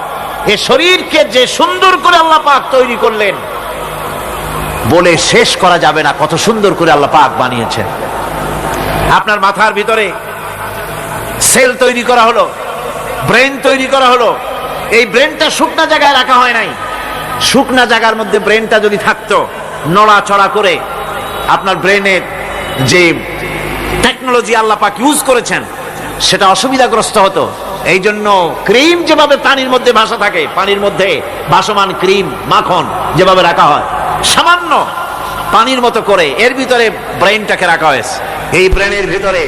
এই শরীরকে যে সুন্দর করে আল্লাহ পাক তৈরি করলেন বলে শেষ করা যাবে না, কত সুন্দর করে আল্লাহ পাক বানিয়েছেন। আপনার মাথার ভিতরে সেল তৈরি করা হলো, ব্রেন তৈরি করা হলো। এই ব্রেনটা শুকনা জায়গায় রাখা হয় নাই, শুকনা জায়গার মধ্যে ব্রেনটা যদি থাকতো, নড়াচড়া করে আপনার ব্রেনের যে টেকনোলজি আল্লাহ পাক ইউজ করেছেন সেটা অসুবিধাগ্রস্ত হতো। এই জন্য ক্রিম যেভাবে পানির মধ্যে ভাসা থাকে, পানির মধ্যে ভাসমান ক্রিম মাখন যেভাবে রাখা হয়, সামান্য পানির মতো করে এর ভিতরে ব্রেনটাকে রাখা হয়েছে। এই ব্রেনের ভিতরে,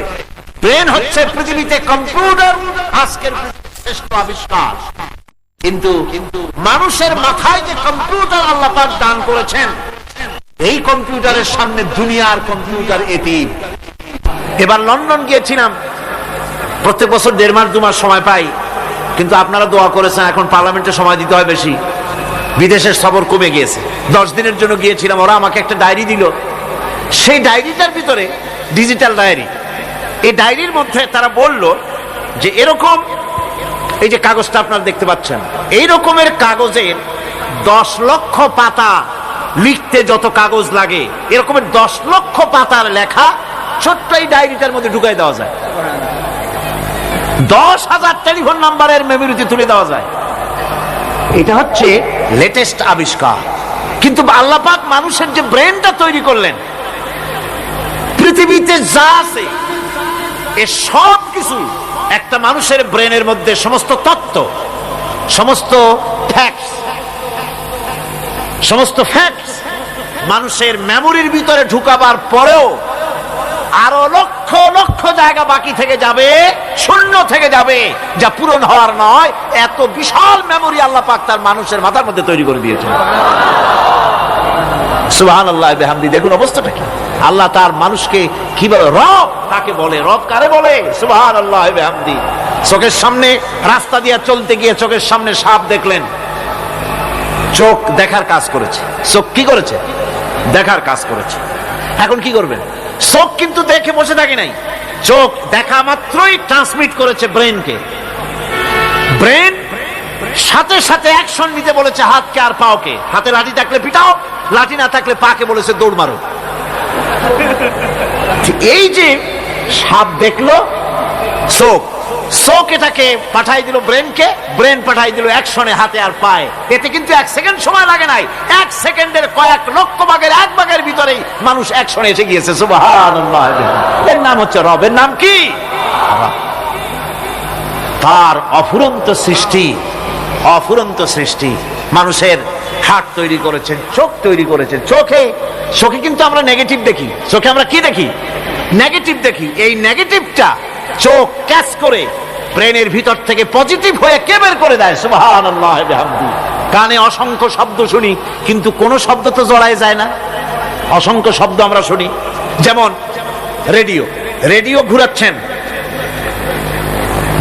ব্রেন হচ্ছে পৃথিবীতে কম্পিউটার, আজকের শ্রেষ্ঠ আবিষ্কার। কিন্তু মানুষের মাথায় যে কম্পিউটার আল্লাহ পাক দান করেছেন, এই কম্পিউটারের সামনে দুনিয়ার কম্পিউটার এতিম। এবার লন্ডন গিয়েছিলাম, প্রত্যেক বছর 1.5 মাস 2 মাস সময় পাই, কিন্তু আপনারা দোয়া করেছেন এখন পার্লামেন্টে সময় দিতে হয় বেশি, বিদেশের সফর কমে গিয়েছে। 10 দিনের জন্য গিয়েছিলাম, ওরা আমাকে একটা ডায়েরি দিল, সেই ডায়েরিটার ভিতরে ডিজিটাল ডায়েরি, এই ডায়েরির মধ্যে তারা বলল যে এরকম, এই যে কাগজটা আপনারা দেখতে পাচ্ছেন, এই রকমের কাগজের 10 লক্ষ পাতা লিখতে যত কাগজ লাগে, এরকমের 10 লক্ষ পাতার লেখা ছোট্ট এই ডায়েরিটার মধ্যে ঢুকাই দেওয়া যায়, 10,000 টেলিফোন নাম্বারের মেমোরিতে তুলে দেওয়া যায়। এটা হচ্ছে লেটেস্ট আবিষ্কার। কিন্তু আল্লাহ পাক মানুষের যে ব্রেনটা তৈরি করলেন, পৃথিবীতে যা আছে এ সব কিছু একটা মানুষের ব্রেনের মধ্যে, সমস্ত তত্ত্ব, সমস্ত ফ্যাক্টস মানুষের মেমোরির ভিতরে ঢুকাবার পরেও আরো লক্ষ লক্ষ জায়গা বাকি থেকে যাবে, শূন্য থেকে যাবে, যা পূরণ হওয়ার নয়। এত বিশাল মেমোরি আল্লাহ পাক তার মানুষের মাথার মধ্যে তৈরি করে দিয়েছেন। সুবহানাল্লাহ বিহামদি। দেখুন অবস্থাটা কি, আল্লাহ তার মানুষকে কিভাবে, রব তাকে বলে, রব কারে বলে? সুবহানাল্লাহ বিহামদি। চোখের সামনে রাস্তা দিয়ে চলতে গিয়ে চোখের সামনে সাপ দেখলেন, চোখ দেখার কাজ করেছে। চোখ কি করেছে? দেখার কাজ করেছে। এখন কি করবেন? চোখ কিন্তু দেখে বসে থাকে নাই, চোখ দেখা মাত্রই ট্রান্সমিট করেছে ব্রেনকে। ব্রেন সাথে সাথে অ্যাকশন নিতে বলেছে হাতকে আর পাওকে। হাতে লাঠি থাকলে পিটাও, লাঠি না থাকলে পাকে বলেছে দৌড় মারো। এই যে সাপ দেখলো, চোখ এটাকে পাঠাই দিল ব্রেনকে, ব্রেন পাঠাই দিল অ্যাকশনে হাতে আর পায়ে। এতে কিন্তু 1 সেকেন্ড সময় লাগে নাই, 1 সেকেন্ডের কয়েক লক্ষ ভাগের 1 ভাগের ভিতরেই মানুষ অ্যাকশনে এসে গিয়েছে। সুবহানাল্লাহ। এর নাম হচ্ছে রব। এর নাম কি? তার অফুরন্ত সৃষ্টি, অফুরন্ত সৃষ্টি। মানুষের হাত তৈরি করেছেন, চোখ তৈরি করেছেন। চোখে কিন্তু আমরা নেগেটিভ দেখি, চোখে আমরা কি দেখি? নেগেটিভ দেখি। এই নেগেটিভটা চোখ ক্যাচ করে ব্রেনের ভিতর থেকে পজিটিভ হয়ে কে বের করে দেয়? সুবহানাল্লাহ বিহামদি। কানে অসংখ্য শব্দ শুনি, কিন্তু কোন শব্দ তো জড়ায় যায় না। অসংখ্য শব্দ আমরা শুনি, যেমন রেডিও ঘুরাচ্ছেন,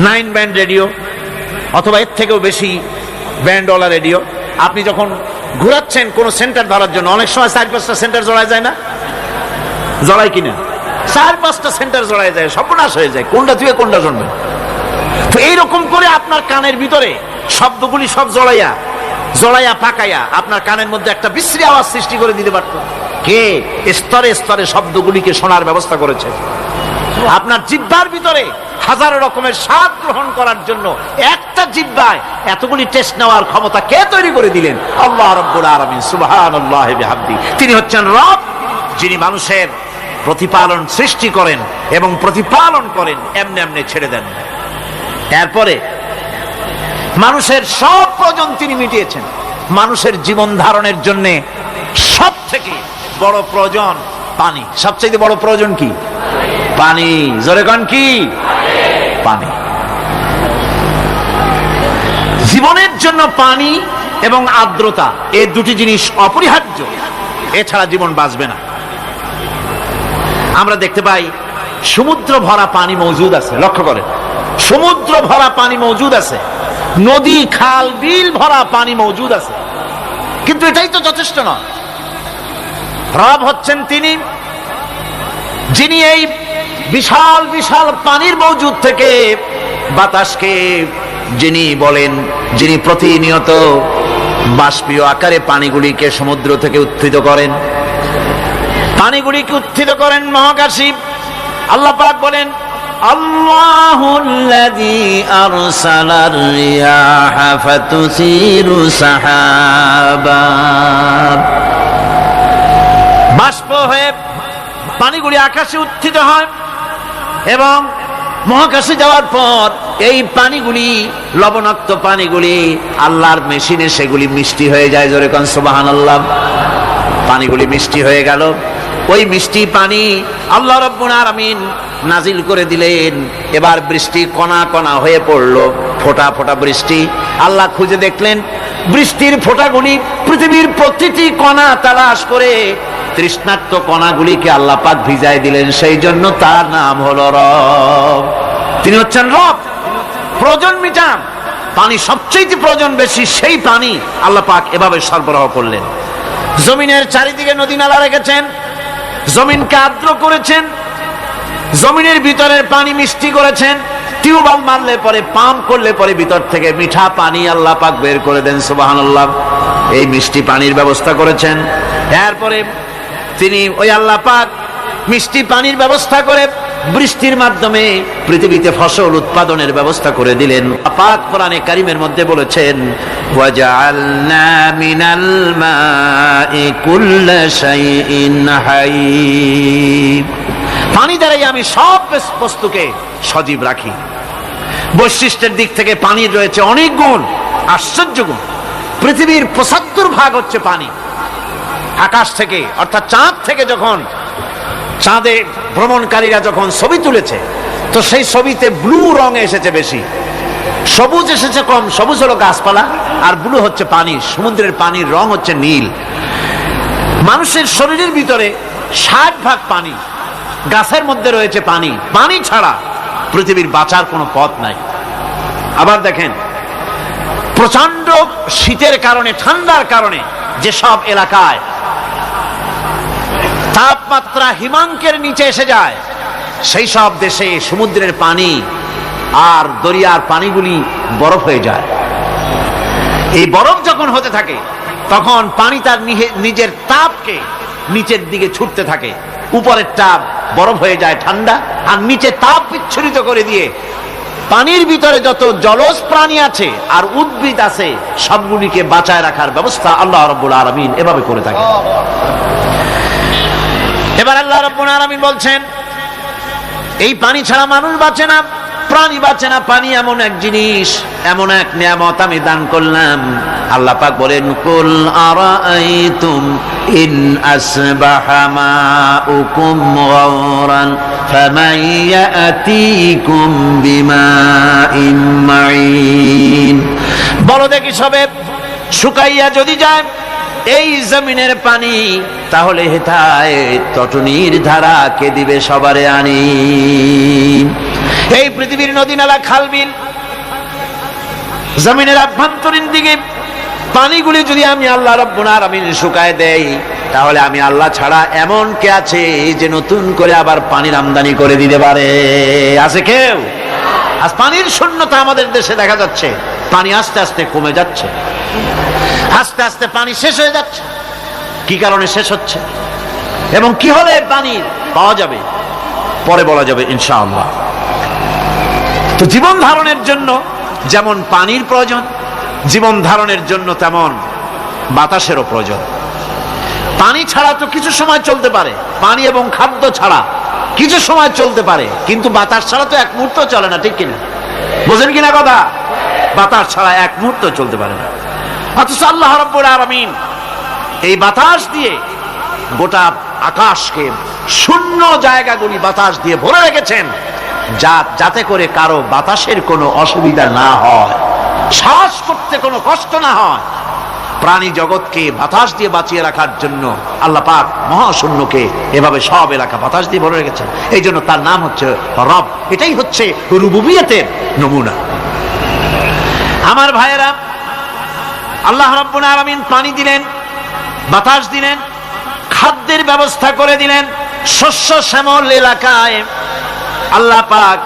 9 ব্যান্ড রেডিও অথবা এর থেকেও বেশি ব্যান্ডওয়ালা রেডিও। আপনি যখন ঘুরাচ্ছেন কোন সেন্টার ধরার জন্য, অনেক সময় 4-5টা সেন্টার জড়ায় যায় না? জড়ায় কিনা? 4-5টা সেন্টার জড়ায় যায়, সর্বনাশ হয়ে যায়, কোনটা থেকে কোনটা জন্মে। তো এইরকম করে আপনার কানের ভিতরে শব্দগুলি সব জড়াইয়া পাকাইয়া আপনার কানের মধ্যে একটা বিশ্রী আওয়াজ সৃষ্টি করে দিতে পারত। কে? স্তরে স্তরে শব্দগুলিকে শোনার ব্যবস্থা করেছে। আপনার জিহ্বার ভিতরে হাজারো রকমের স্বাদ গ্রহণ করার জন্য একটা জিহ্বায় এতগুলি টেস্ট নেওয়ার ক্ষমতা কে তৈরি করে দিলেন? আল্লাহ রাব্বুল আলামিন সুবহানাল্লাহি বিহামদি। তিনি হচ্ছেন রব, যিনি মানুষের প্রতিপালন সৃষ্টি করেন এবং প্রতিপালন করেন, এমনি এমনি ছেড়ে দেন। এরপরে মানুষের সব প্রয়োজন তিনি মিটিয়েছেন। মানুষের জীবন ধারণের জন্য সব থেকে বড় প্রয়োজন পানি। সবচেয়ে বড় প্রয়োজন কি? পানি। জোরে কোন কি? পানি। জীবনের জন্য পানি এবং আর্দ্রতা, এই দুটি জিনিস অপরিহার্য, এছাড়া জীবন বাঁচবে না। আমরা দেখতে পাই সমুদ্র ভরা পানি মজুদ আছে, লক্ষ্য করেন, সমুদ্র ভরা পানি মজুদ আছে, নদী খাল বিল ভরা পানি মজুদ আছে, কিন্তু এটাই তো যথেষ্ট নয়। রব হচ্ছেন তিনি, যিনি এই বিশাল বিশাল পানির মজুদ থেকে বাতাসকে যিনি বলেন, যিনি প্রতিনিয়ত বাষ্পীয় আকারে পানিগুলিকে সমুদ্র থেকে উত্থিত করেন, পানিগুলিকে উত্থিত করেন মহাকাশী। আল্লাহ পাক বলেন, আল্লাহুল্লাযী আরসালার রিয়াহা ফাতুসিরু সাহাবা। বাষ্প হয়ে পানিগুলি আকাশে উত্থিত হয় এবং মহাকাশে যাওয়ার পর এই পানিগুলি, লবণাক্ত পানিগুলি আল্লাহর মেশিনে সেগুলি মিষ্টি হয়ে যায়। জোরে কোন সুবহানাল্লাহ। পানিগুলি মিষ্টি হয়ে গেল, ওই মিষ্টি পানি আল্লাহ রাব্বুল আলামিন নাজিল করে দিলেন। এবার বৃষ্টি কণা কণা হয়ে পড়লো, ফোঁটা ফোঁটা বৃষ্টি। আল্লাহ খুঁজে দেখলেন বৃষ্টির ফোঁটাগুলি পৃথিবীর প্রতিটি কণা তালাশ করে তৃষ্ণার্ত কণাগুলিকে আল্লাহ পাক ভিজায় দিলেন। সেই জন্য তার নাম হলো রব। তিনি হচ্ছেন রব, প্রয়োজন মিটান। পানি সবচেয়ে প্রয়োজন বেশি, সেই পানি আল্লাহ পাক এভাবে সরবরাহ করলেন। জমিনের চারিদিকে নদী নালা রেখেছেন, জমিনকে আর্দ্র করেছেন, জমিনের ভিতরের পানি মিষ্টি করেছেন। টিউবওয়েল মারলে পরে, পাম্প করলে পরে ভিতর থেকে মিঠা পানি আল্লাহ পাক বের করে দেন। সুবহানাল্লাহ। এই মিষ্টি পানির ব্যবস্থা করেছেন। এরপরে তিনি ওই আল্লাহ পাক মিষ্টি পানির ব্যবস্থা করে বৃষ্টির মাধ্যমে পৃথিবীতে ফসল উৎপাদনের ব্যবস্থা করে দিলেন। পাক কোরআনে কারীমের মধ্যে বলেছেন, ওয়াজআলনা মিনাল মাই কুল্লা শাইইন হাই। পানি দ্বারাই আমি সব বস্তুকে সজীব রাখি। বৈশিষ্ট্যের দিক থেকে পানির রয়েছে অনেক গুণ, আশ্চর্য গুণ। পৃথিবীর ৭৫% হচ্ছে পানি। আকাশ থেকে অর্থাৎ চাঁদ থেকে যখন চাঁদে ভ্রমণকারীরা যখন ছবি তুলেছে, তো সেই ছবিতে ব্লু রং এসেছে বেশি, সবুজ এসেছে কম। সবুজ হলো গাছপালা, আর ব্লু হচ্ছে পানি। সমুদ্রের পানির রং হচ্ছে নীল। মানুষের শরীরের ভিতরে ৬০% পানি, গাছের মধ্যে রয়েছে পানি। পানি ছাড়া পৃথিবীর বাঁচার কোনো পথ নাই। আবার দেখেন, প্রচন্ড শীতের কারণে, ঠান্ডার কারণে যেসব এলাকায় তাপমাত্রা হিমাঙ্কের নিচে এসে যায়, সেই সব দেশে সমুদ্রের পানি আর দরিয়ার পানিগুলি বরফ হয়ে যায়। এই বরফ যখন হতে থাকে, তখন পানি তার নিজের তাপকে নিচের দিকে ছুটতে থাকে। উপরের তাপ বরফ হয়ে যায় ঠান্ডা, আর নিচে তাপ বিচ্ছুরিত করে দিয়ে পানির ভিতরে যত জলজ প্রাণী আছে আর উদ্ভিদ আছে, সবগুলিকে বাঁচায় রাখার ব্যবস্থা আল্লাহ রাব্বুল আলামিন এভাবে করে থাকে। এবার আল্লাহ রাব্বুল আলামিন বলছেন, এই পানি ছাড়া মানুষ বাঁচে না, প্রাণী বাঁচে না। পানি এমন এক জিনিস, এমন এক নিয়ামত আমি দান করলাম। আল্লাহ পাক বলেন, কুল আরাআইতুম ইন আসবাহা মাউকুম গাওরান ফামান ইয়াতিকুম বিমাইন মাইন। বলো দেখি, সবে শুকাইয়া যদি যায় এই জমিনের পানি, তাহলে হেথায় তটনির ধারা কে দিবে সবারে আনি। এই পৃথিবীর নদী নালা খালবিল জমিনের আভ্যন্তরীণ দিকে পানিগুলি যদি আমি আল্লাহ রাব্বুল আলামিন শুকায় দেই, তাহলে আমি আল্লাহ ছাড়া এমন কে আছে যে নতুন করে আবার পানির আমদানি করে দিতে পারে? আছে কেউ? আজ পানির শূন্যতা আমাদের দেশে দেখা যাচ্ছে। পানি আস্তে আস্তে কমে যাচ্ছে, আস্তে আস্তে পানি শেষ হয়ে যাচ্ছে। কি কারণে শেষ হচ্ছে এবং কি হলে পানি পাওয়া যাবে পরে বলা যাবে ইনশাআল্লাহ। তো জীবন ধারণের জন্য যেমন পানির প্রয়োজন, জীবন ধারণের জন্য তেমন বাতাসেরও প্রয়োজন। পানি ছাড়া তো কিছু সময় চলতে পারে, পানি এবং খাদ্য ছাড়া কিছু সময় চলতে পারে, কিন্তু বাতাস ছাড়া তো এক মুহূর্ত চলে না, ঠিক কিনা? বুঝেন কিনা কথা? বাতাস ছাড়া এক মুহূর্ত চলতে পারে না। অথচ আল্লাহ রাব্বুল আলামিন এই বাতাস দিয়ে গোটা আকাশকে, শূন্য জায়গাগুলি বাতাস দিয়ে ভরে রেখেছেন, যাতে করে কারো বাতাসের কোনো অসুবিধা না হয়, শ্বাস করতে কোনো কষ্ট না হয়। প্রাণী জগৎকে বাতাস দিয়ে বাঁচিয়ে রাখার জন্য আল্লাহ পাক মহাশূন্যকে এভাবে সব এলাকা বাতাস দিয়ে ভরে রেখেছেন। এই জন্য তার নাম হচ্ছে রব। এটাই হচ্ছে রুবুবিয়তের নমুনা। আমার ভাইয়েরা, আল্লাহ রাব্বুল আলামিন পানি দিলেন, বাতাস দিলেন, খাদ্যের ব্যবস্থা করে দিলেন। শস্য শ্যামল এলাকায় আল্লাহ পাক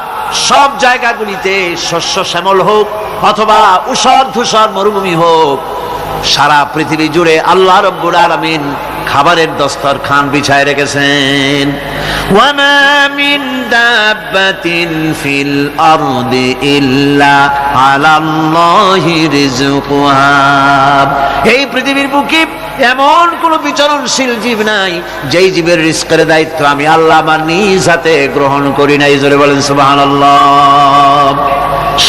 সব জায়গাগুলিতে শস্য শ্যামল হোক অথবা উষর ধূসর মরুভূমি হোক, সারা পৃথিবী জুড়ে আল্লাহ রাব্বুল আলামিন খাবারের দস্তরখান বিছায় রেখেছেন। ওয়ামা মিন দাব্বাতিন ফিল আরদি ইল্লা আলাল্লাহি রিজকুহা। এই পৃথিবীর বুকে এমন কোন বিচরণশীল জীব নাই যেই জীবের রিজকের দায়িত্ব আমি আল্লাহ আমার নিজ হাতে গ্রহণ করি নাই। জোরে বলেন সুবহানাল্লাহ।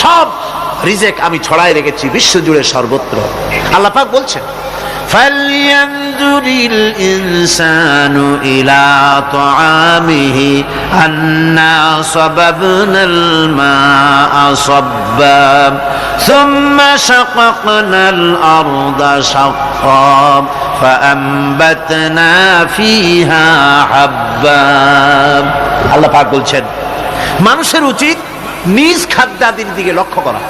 সব রিজেক আমি ছড়াই রেখেছি বিশ্ব জুড়ে সর্বত্র। আল্লাহ পাক বলছেন, ফালইয়ানজুরিল ইনসানু ইলা তাআমিহি আন্না সাবাবনাল মাআ সাব্বা সুম্মা শাকাকনাল আরদা শাক্কা ফাআমবাতনা ফিহা হাব্বা। আল্লাহ পাক বলছেন, মানুষের উচিত নিজ খাদ্যাদির দিকে লক্ষ্য করা,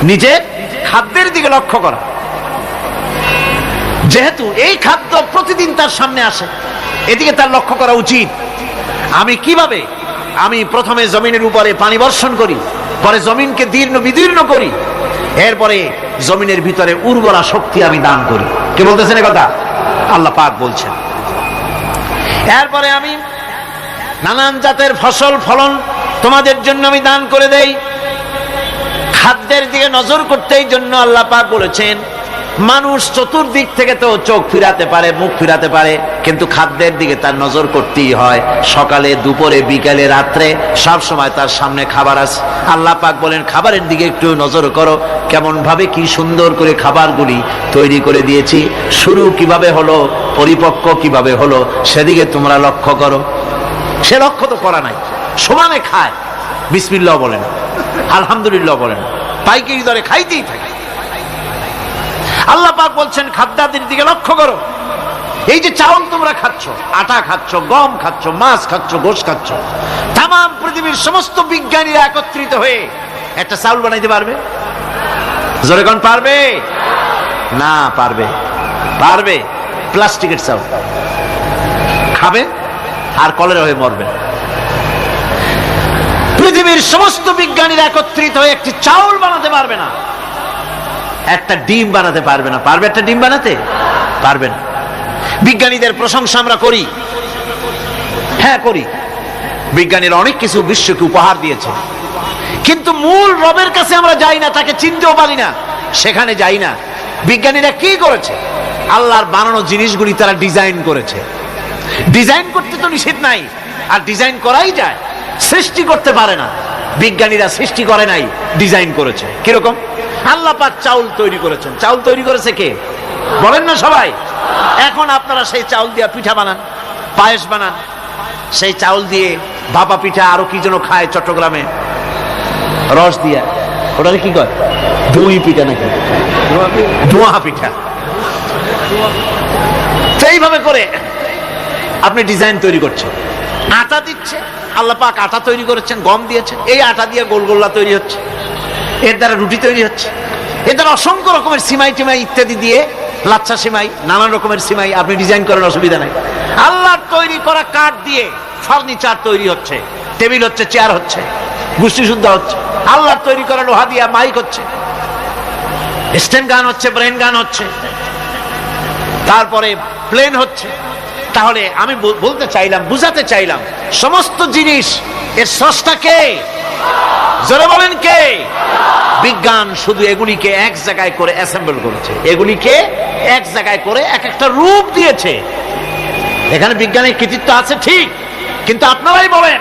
নিজের খাদ্যের দিকে লক্ষ্য করা। যেহেতু এই খাদ্য প্রতিদিন তার সামনে আসে, এদিকে তার লক্ষ্য করা উচিত। আমি কিভাবে, আমি প্রথমে জমিনের উপরে পানি বর্ষণ করি, পরে জমিনকে দীর্ণ বিদীর্ণ করি, এরপরে জমিনের ভিতরে উর্বরা শক্তি আমি দান করি। কে বলতেছেন কথা? আল্লাহ পাক বলছেন। এরপরে আমি নানান জাতের ফসল ফলন তোমাদের জন্য আমি দান করে দেই। খাদ্যের দিকে নজর করতেই জন্য আল্লাহ পাক বলেছেন, মানুষ চতুর্দিক থেকে তো চোখ ফিরাতে পারে, মুখ ফিরাতে পারে, কিন্তু খাদ্যের দিকে তার নজর করতেই হয়। সকালে, দুপুরে, বিকালে, রাত্রে সব সময় তার সামনে খাবার আছে। আল্লাহ পাক বলেন, খাবারের দিকে একটু নজর করো, কেমন ভাবে কি সুন্দর করে খাবারগুলি তৈরি করে দিয়েছি, শুরু কিভাবে হলো, পরিপক্ক কিভাবে হলো, সেদিকে তোমরা লক্ষ্য করো। সে লক্ষ্য তো করা নাই, সমানে খায়, বিসমিল্লাহ বলেন, আলহামদুলিল্লাহ বলেন, পাইকারি দরে খাইতেই থাকে। আল্লাহ পাক বলছেন, খাদ্যাদির দিকে লক্ষ্য করো। এই যে চাউল তোমরা খাচ্ছ, আটা খাচ্ছ, গম খাচ্ছ, মাছ খাচ্ছ, গোশ খাচ্ছ, তাম পৃথিবীর সমস্ত বিজ্ঞানীরা একত্রিত হয়ে একটা চাউল বানাইতে পারবে? জোরে কোন পারবে? না পারবে। পারবে প্লাস্টিকের চাউল খাবে আর কলেরা হয়ে মরবে। পৃথিবীর সমস্ত বিজ্ঞানীরা একত্রিত হয়ে একটি চাউল বানাতে পারবে না, একটা ডিম বানাতে পারবে না। পারবে একটা ডিম বানাতে? পারবে না। বিজ্ঞানীদের প্রশংসা আমরা করি, হ্যাঁ করি, বিজ্ঞানীরা অনেক কিছু বিশ্বকে উপহার দিয়েছে, কিন্তু মূল রবের কাছে আমরা যাই না, তাকে চিনতেও পারি না, সেখানে যাই না। বিজ্ঞানীরা কি করেছে? আল্লাহর বানানো জিনিসগুলি তারা ডিজাইন করেছে। ডিজাইন করতে তো নিষেধ নাই, আর ডিজাইন করাই যায়, সৃষ্টি করতে পারে না। বিজ্ঞানীরা সৃষ্টি করে নাই, ডিজাইন করেছে। কিরকম? আল্লাহ পাক চাউল তৈরি করেছেন। চাউল তৈরি করেছে কে? বলেন না সবাই। এখন আপনারা সেই চাউল দিয়ে পিঠা বানান, পায়েস বানান, সেই চাউল দিয়ে ভাপা পিঠা, আরো কি যেন খায় চট্টগ্রামে রস দিয়া, ওটাকে কি কয়? দই পিঠা নাকি? ধোঁয়া পিঠা। সেইভাবে করে আপনি ডিজাইন তৈরি করছেন। আটা দিচ্ছে, আল্লাহ পাক আটা তৈরি করেছেন, গম দিয়েছেন, এই আটা দিয়ে গোলগোল্লা তৈরি হচ্ছে, এর দ্বারা রুটি তৈরি হচ্ছে, এর দ্বারা অসংখ্য রকমের সিমাই টিমাই ইত্যাদি দিয়ে লাচ্ছা সিমাই, নানান রকমের সিমাই আপনি ডিজাইন করেন, অসুবিধা নাই। আল্লাহর তৈরি করা কাঠ দিয়ে ফার্নিচার তৈরি হচ্ছে, টেবিল হচ্ছে, চেয়ার হচ্ছে, গোষ্ঠী শুদ্ধ হচ্ছে। আল্লাহর তৈরি করা লোহা দিয়া মাইক হচ্ছে, স্ট্যান্ড গান হচ্ছে, ব্রেন গান হচ্ছে, তারপরে প্লেন হচ্ছে। তাহলে আমি বলতে চাইলাম, বুঝাতে চাইলাম, সমস্ত জিনিস এর স্রষ্টা কে? জোরে বলেন কে? বিজ্ঞান শুধু এগুলিকে এক জায়গায় করে অ্যাসেম্বল করেছে, এগুলিকে এক জায়গায় করে এক একটা রূপ দিয়েছে। এখানে বিজ্ঞানের কৃতিত্ব আছে ঠিক, কিন্তু আপনারাই বলেন,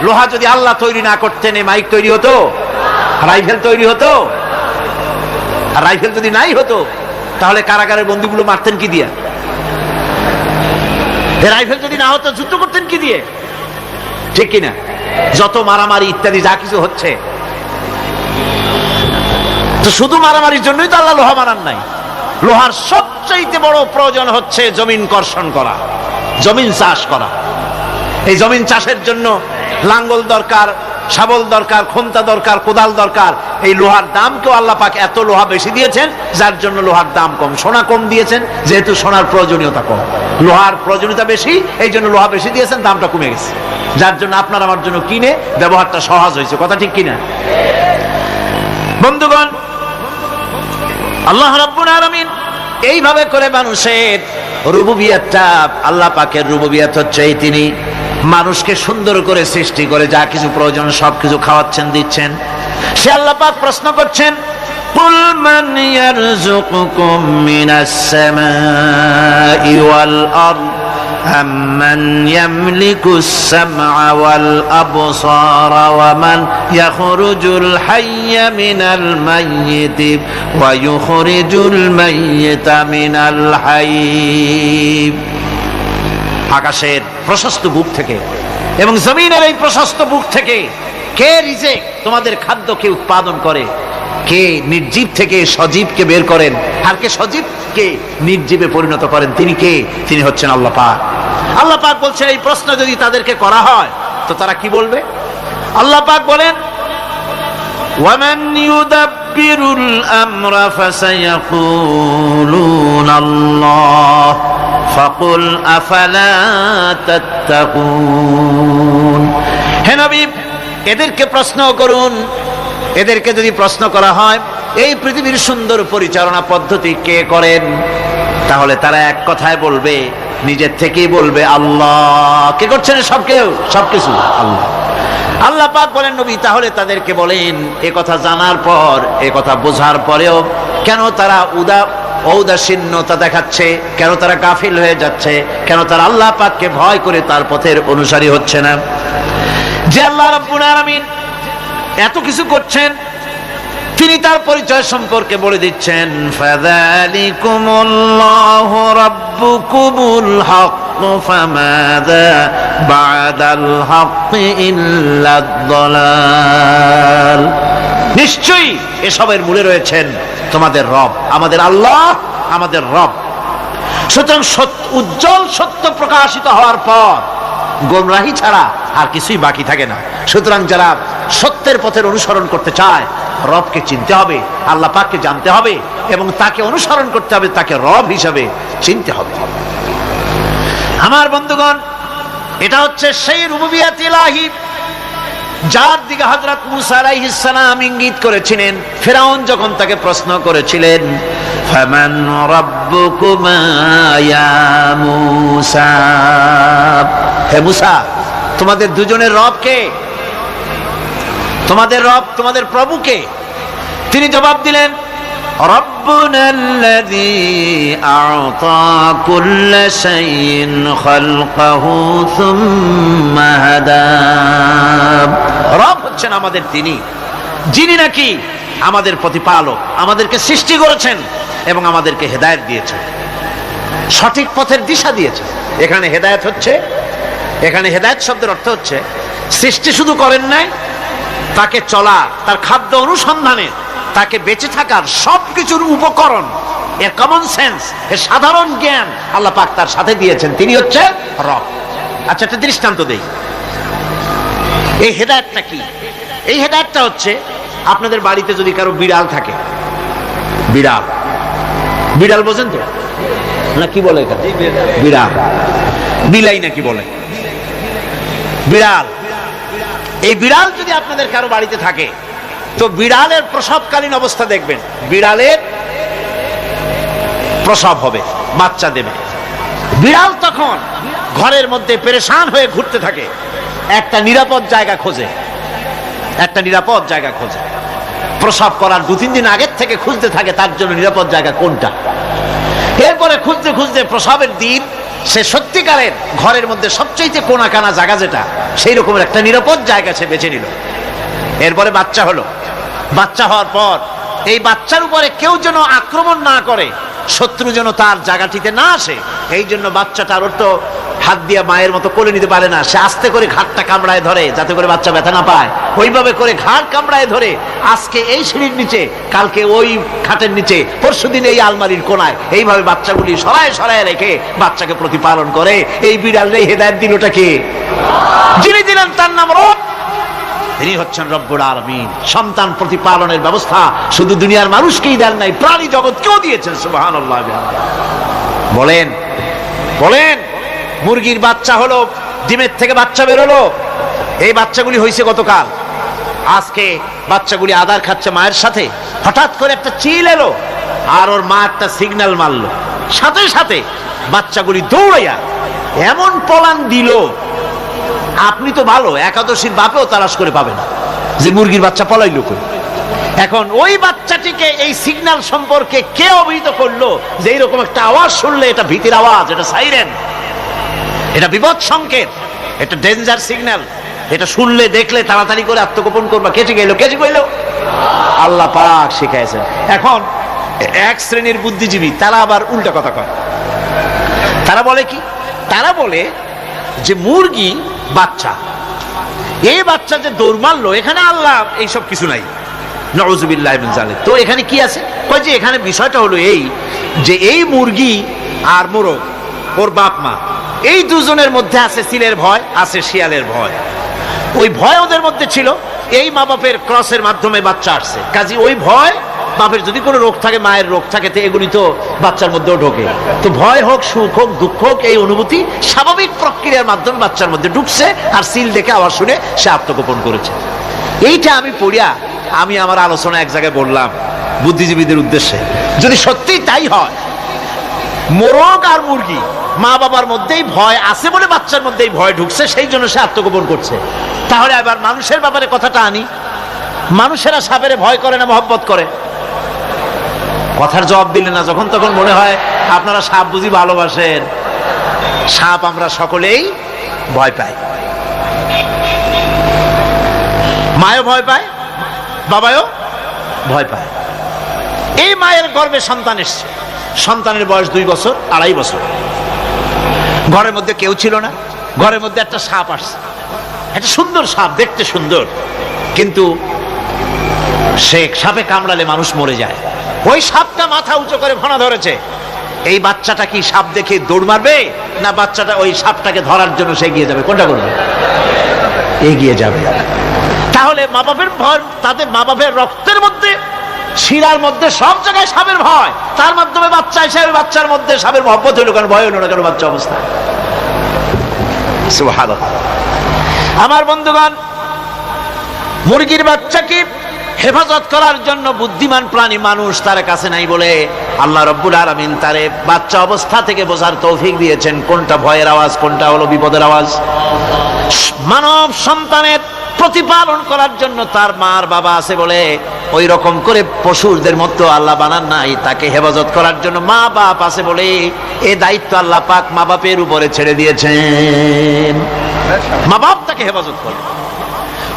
লোহা যদি আল্লাহ তৈরি না করতেন এই মাইক তৈরি হতো? রাইফেল তৈরি হতো? আর রাইফেল যদি নাই হতো তাহলে কারাগারের বন্দীগুলো মারতেন কি দিয়া? রাইফেল যদি না হতো যুদ্ধ করতেন কি দিয়ে? ঠিক কিনা? যত মারামারি ইত্যাদি যা কিছু হচ্ছে, তো শুধু মারামারির জন্যই তো আল্লাহ লোহা বানান নাই। লোহার সবচাইতে বড় প্রয়োজন হচ্ছে জমিন কর্ষণ করা, জমিন চাষ করা। এই জমিন চাষের জন্য লাঙ্গল দরকার, শাবল দরকার, খন্তা দরকার, কোদাল দরকার। এই লোহার দাম কেউ আল্লাহ পাক এত লোহা বেশি দিয়েছেন, যার জন্য লোহার দাম কম। সোনা কম দিয়েছেন যেহেতু সোনার প্রয়োজনীয়তা কম, লোহার প্রয়োজনীয়তা বেশি, এই জন্য লোহা বেশি দিয়েছেন, দামটা কমে গেছে, যার জন্য আপনার আমার জন্য কিনে ব্যবহারটা সহজ হয়েছে। কথা ঠিক কিনা বন্ধুগণ? আল্লাহ রাব্বুল আলামিন এইভাবে করে মানুষের রুবুবিয়তটা, আল্লাহ পাকের রুবুবিয়ত হচ্ছে এই, তিনি মানুষকে সুন্দর করে সৃষ্টি করে যা কিছু প্রয়োজন সবকিছু খাওয়াচ্ছেন, দিচ্ছেন। সে আল্লাহ পাক প্রশ্ন করছেন, কুল মান ইয়ারযুকুকুম মিনাস সামাই ওয়াল আরদ আম্মান ইয়ামলিকুস সামআ ওয়াল আবসারা ওয়া মান ইয়াখরুজুল হাইয়্যা মিনাল মাইয়িতি ওয়া ইউখরিজুল মাইয়িতা মিনাল হাইয়্য। আকাশের প্রশস্ত বুক থেকে এবং জমিনের এই প্রশস্ত বুক থেকে কে রিজেক, তোমাদের খাদ্যকে উৎপাদন করে? কে নির্জীব থেকে সজীবকে বের করেন? আর কে সজীবকে নির্জীবে পরিণত করেন? তিনি কে? তিনি হচ্ছেন আল্লাহ পাক। আল্লাহ পাক বলছেন, এই প্রশ্ন যদি তাদেরকে করা হয় তো তারা কি বলবে? আল্লাহ পাক বলেন, ওয়ামান ইউদাব্বিরুল আমরা ফাসায়াকুলুনা আল্লাহ ফাকুল আফালা তাত্তাকুন। হে নবী, এদেরকে প্রশ্ন করুন। এদেরকে যদি প্রশ্ন করা হয় এই পৃথিবীর সুন্দর পরিচালনা পদ্ধতি কে করেন, তাহলে তারা এক কথায় বলবে, নিজের থেকেই বলবে আল্লাহ। কে করছেন সবকিছু? আল্লাহ। আল্লাহ পাক বলেন, নবী তাহলে তাদেরকে বলেন, এ কথা জানার পর, এ কথা বোঝার পরেও কেন তারা ঔদাসীন্যতা দেখাচ্ছে? কেন তারা গাফিল হয়ে যাচ্ছে? কেন তারা আল্লাহ পাককে ভয় করে তার পথের অনুসারী হচ্ছে না? যে আল্লাহ রাব্বুল আলামিন এত কিছু করছেন, তিনি তার পরিচয় সম্পর্কে বলে দিচ্ছেন, ফাযালিকুমুল্লাহু রাব্বুকুমুল হক ফামাযা বা'দাল হক ইল্লাদ দালাল। নিশ্চয়ই এসবের মূলে রয়েছেন তোমাদের রব, আমাদের আল্লাহ, আমাদের রব। সুতরাং উজ্জ্বল সত্য প্রকাশিত হওয়ার পর গোমরাহি ছাড়া আর কিছুই বাকি থাকে না। সুতরাং যারা সত্যের পথের অনুসরণ করতে চায়, রবকে চিনতে হবে, আল্লাহ পাককে জানতে হবে এবং তাকে অনুসরণ করতে হবে, তাকে রব হিসাবে চিনতে হবে। আমার বন্ধুগণ, এটা হচ্ছে সেই রুবুবিয়ত ইলাহি যার দিকে হযরত মুসা আলাইহিস সালাম ইঙ্গিত করেছিলেন ফিরআউন যখন তাকে প্রশ্ন করেছিলেন, ফামান রাব্বুকুমা ইয়া মুসা। হে মুসা, তোমাদের দুজনের রব কে? তোমাদের রব, তোমাদের প্রভু কে? তিনি জবাব দিলেন, রব্বুনাল্লাযী আ'তা কুল্লা শাইইন খালকাহু সুম্মা হাদা। রব হচ্ছেন আমাদের তিনি, যিনি নাকি আমাদের প্রতিপালক, আমাদেরকে সৃষ্টি করেছেন এবং আমাদেরকে হেদায়েত দিয়েছেন, সঠিক পথের দিশা দিয়েছেন। এখানে হেদায়েত হচ্ছে, এখানে হেদায়েত শব্দের অর্থ হচ্ছে সৃষ্টি শুধু করেন নাই, তাকে চলা, তার খাদ্য অনুসন্ধানের, তাকে বেঁচে থাকার সবকিছুর উপকরণ, এর কমন সেন্স, এর সাধারণ জ্ঞান আল্লাহ পাক তার সাথে দিয়েছেন। তিনি হচ্ছে রব। আচ্ছা, একটা দৃষ্টান্ত দেই। এই হেদায়েতটা কি? এই হেদায়েতটা হচ্ছে, আপনাদের বাড়িতে যদি কারো বিড়াল থাকে, বিড়াল বোঝেন তো না? কি বলে এটা? বিড়াল, বিলাই নাকি বলে? বিড়াল। এই বিড়াল যদি আপনাদের কারো বাড়িতে থাকে তো বিড়ালের প্রসবকালীন অবস্থা দেখবেন। বিড়ালের প্রসব হবে, বাচ্চা দেবে। বিড়াল তখন ঘরের মধ্যে পেরেশান হয়ে ঘুরতে থাকে, একটা নিরাপদ জায়গা খোঁজে, একটা নিরাপদ জায়গা খোঁজে। প্রসব করার 2-3 দিন আগের থেকে খুঁজতে থাকে তার জন্য নিরাপদ জায়গা কোনটা। এরপরে খুঁজতে খুঁজতে প্রসবের দিন সে সত্যিকারের ঘরের মধ্যে সবচেয়ে কোনা কানা জায়গা যেটা, সেই রকমের একটা নিরাপদ জায়গা সে বেছে নিল। এরপরে বাচ্চা হলো। বাচ্চা হওয়ার পর এই বাচ্চার উপরে কেউ যেন আক্রমণ না করে, শত্রু যেন তার জায়গাটিতে না আসে, এই জন্য বাচ্চাটার ওর তো হাত দিয়ে মায়ের মতো কোলে নিতে পারে না, সে আস্তে করে ঘাটটা কামড়ায় ধরে যাতে করে বাচ্চা ব্যথা না পায়। ওইভাবে করে ঘাড় কামড়ায় ধরে আজকে এই সিঁড়ির নিচে, কালকে ওই খাটের নিচে, পরশুদিন এই আলমারির কোনায়, এইভাবে বাচ্চাগুলি সরায় সরায় রেখে বাচ্চাকে প্রতিপালন করে। এই বিড়ালের হেদায়েত দিলটা কে? যিনি দিলেন তার নাম রব। তিনি হচ্ছেন রব্বুল আলামিন। সন্তান প্রতিপালনের ব্যবস্থা শুধু দুনিয়ার মানুষকেই দেন নাই, প্রাণী জগৎকেও দিয়েছেন। সুবহানাল্লাহ। বলেন বলেন, মুরগির বাচ্চা হলো, ডিমের থেকে বাচ্চা বেরোলো। এই বাচ্চাগুলি হয়েছে গতকাল, আজকে বাচ্চাগুলি আদার খাচ্ছে মায়ের সাথে। হঠাৎ করে একটা চিল এলো আর ওর মা একটা সিগন্যাল মারলো, সাথে সাথে বাচ্চাগুলি দৌড়াইয়া এমন পলান দিল, আপনি তো ভালো একাদশীর বাপেও তালাশ করে পাবে না যে মুরগির বাচ্চা পলাইলো কই। এখন ওই বাচ্চাটিকে এই সিগন্যাল সম্পর্কে কে অবহিত করলো যে এইরকম একটা আওয়াজ শুনলে এটা ভীতির আওয়াজ, এটা সাইরেন, এটা বিপদ সংকেত, এটা ডেঞ্জার সিগন্যাল, এটা শুনলে দেখলে তাড়াতাড়ি করে আত্মগোপন করবা। কে শিখাইলো? কে শিখাইলো? আল্লাহ পাক শিখাইছেন। এখন এক শ্রেণীর বুদ্ধিজীবী তারা আবার উল্টা কথা কয়। তারা বলে কি? তারা বলে যে মুরগি বাচ্চা, এই বাচ্চা যে দৌড় মারলো, এখানে আল্লাহ এইসব কিছু নাই, নাউযুবিল্লাহি মিন যালিক। তো এখানে কি আছে? কয় যে এখানে বিষয়টা হলো এই যে এই মুরগি আর মোরগ, ওর বাপ মা, এই দুজনের মধ্যে আছে চিলের ভয়, আছে শিয়ালের ভয়। ওই ভয় ওদের মধ্যে ছিল, এই মা বাপের ক্রসের মাধ্যমে বাচ্চা আসছে। কাজে ওই ভয়, বাপের যদি কোনো রোগ থাকে, মায়ের রোগ থাকে, তো এগুলি তো বাচ্চার মধ্যেও ঢোকে। তো ভয় হোক, সুখ হোক, দুঃখ হোক, এই অনুভূতি স্বাভাবিক প্রক্রিয়ার মাধ্যমে বাচ্চার মধ্যে ঢুকছে, আর সিল দেখে আওয়াজ শুনে সে আত্মগোপন করেছে। এইটা আমি পড়িয়া আমি আমার আলোচনা এক জায়গায় বললাম বুদ্ধিজীবীদের উদ্দেশ্যে, যদি সত্যি তাই হয়, মোরগ আর মুরগি মা বাবার মধ্যেই ভয় আছে বলে বাচ্চার মধ্যেই ভয় ঢুকছে, সেই জন্য সে আত্মগোপন করছে, তাহলে আবার মানুষের ব্যাপারে কথাটা আনি। মানুষেরা সাপের ভয় করে না মহব্বত করে? কথার জবাব দিলে না, যখন তখন মনে হয় আপনারা সাপ বুঝি ভালোবাসেন। সাপ আমরা সকলেই ভয় পাই, মায়ও ভয় পায়, বাবাও ভয় পায়। এই মায়ের গর্ভে সন্তান এসছে, সন্তানের বয়স 2 বছর, 2.5 বছর। ঘরের মধ্যে কেউ ছিল না, ঘরের মধ্যে একটা সাপ আসছে, একটা সুন্দর সাপ, দেখতে সুন্দর, কিন্তু সে সাপে কামড়ালে মানুষ মরে যায়। ওই সাপটা মাথা উঁচু করে ফনা ধরেছে। এই বাচ্চাটা কি সাপ দেখে দৌড় মারবে, না বাচ্চাটা ওই সাপটাকে ধরার জন্য সে এগিয়ে যাবে? কোনটা করবে? এগিয়ে যাবে। তাহলে মা বাপের ভয়, তাদের মা বাপের রক্তের মধ্যে, শিরার মধ্যে সব জায়গায় সাপের ভয়, তার মাধ্যমে বাচ্চা হিসাবে বাচ্চার মধ্যে সাপের মহব্বত হইল, কারণ ভয় হলো না কেন বাচ্চা অবস্থা। সুবহানাল্লাহ। আমার বন্ধুগণ, মুরগির বাচ্চাকে হেফাজত করার জন্য বুদ্ধিমান প্রাণী মানুষ তার কাছে নাই বলে আল্লাহ রব্বুল আলামিন তারে বাচ্চা অবস্থা থেকে বোঝার তৌফিক দিয়েছেন কোনটা ভয়ের আওয়াজ, কোনটা হলো বিপদের আওয়াজ। মানব সন্তানের প্রতিপালন করার জন্য তার মার বাবা আছে বলে ওই রকম করে পশুদের মতো আল্লাহ বানান নাই, তাকে হেফাজত করার জন্য মা বাপ আছে বলে এই দায়িত্ব আল্লাহ পাক মা বাপের উপরে ছেড়ে দিয়েছেন। মা বাপ তাকে হেফাজত করে।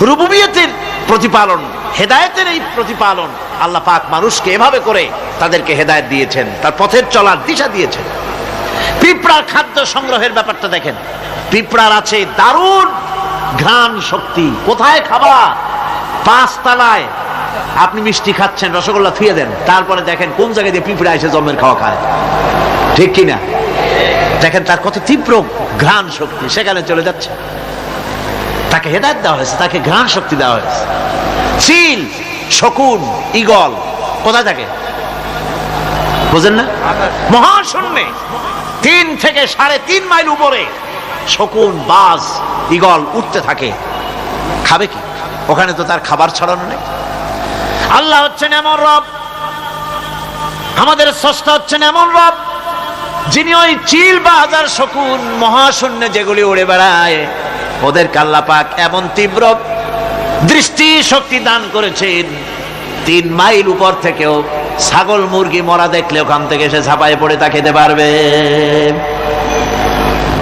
রুবুবিয়তের প্রতিপালন, হেদায়েতের এই প্রতিপালন আল্লাহ পাক মানুষকে এভাবে করে তাদেরকে হেদায়েত দিয়েছেন, তার পথের চলার দিশা দিয়েছেন। পিঁপড়ার খাদ্য সংগ্রহের ব্যাপারটা দেখেন। পিঁপড়ার আছে দারুণ ঘ্রাণ শক্তি। কোথায় খাবা? 5 তলায় আপনি মিষ্টি খাচ্ছেন, রসগোল্লা থুয়ে দেন, তারপরে দেখেন কোন জায়গায় দিয়ে পিঁপড়া এসে জমের খাওয়া খায়, ঠিক কিনা? দেখেন তার কত তীব্র ঘ্রাণ শক্তি, সেখানে চলে যাচ্ছে। তাকে হেদায়েত দেওয়া হয়েছে, তাকে ঘ্রাণ শক্তি দেওয়া হয়েছে। চিল, শকুন, ঈগল কোথায় থাকে? বুঝেন না? মহাশূন্যে 3 থেকে 3.5 মাইল উপরে শকুন, বাজ, ঈগল উঠতে থাকে। খাবে কি? ওখানে তো তার খাবার ছড়ানো নেই। আল্লাহ হচ্ছেন এমন রব, আমাদের স্রষ্টা হচ্ছেন এমন রব, যিনি ওই চিল বা হাজার শকুন মহাশূন্যে যেগুলি উড়ে বেড়ায়, ওদেরকে আল্লাহ পাক এমন তীব্র দৃষ্টি শক্তি দান করেছেন, 3 মাইল উপর থেকেও ছাগল মুরগি মরা দেখলে ওখান থেকে এসে ঝাঁপায় পড়ে তা খেতে পারবে।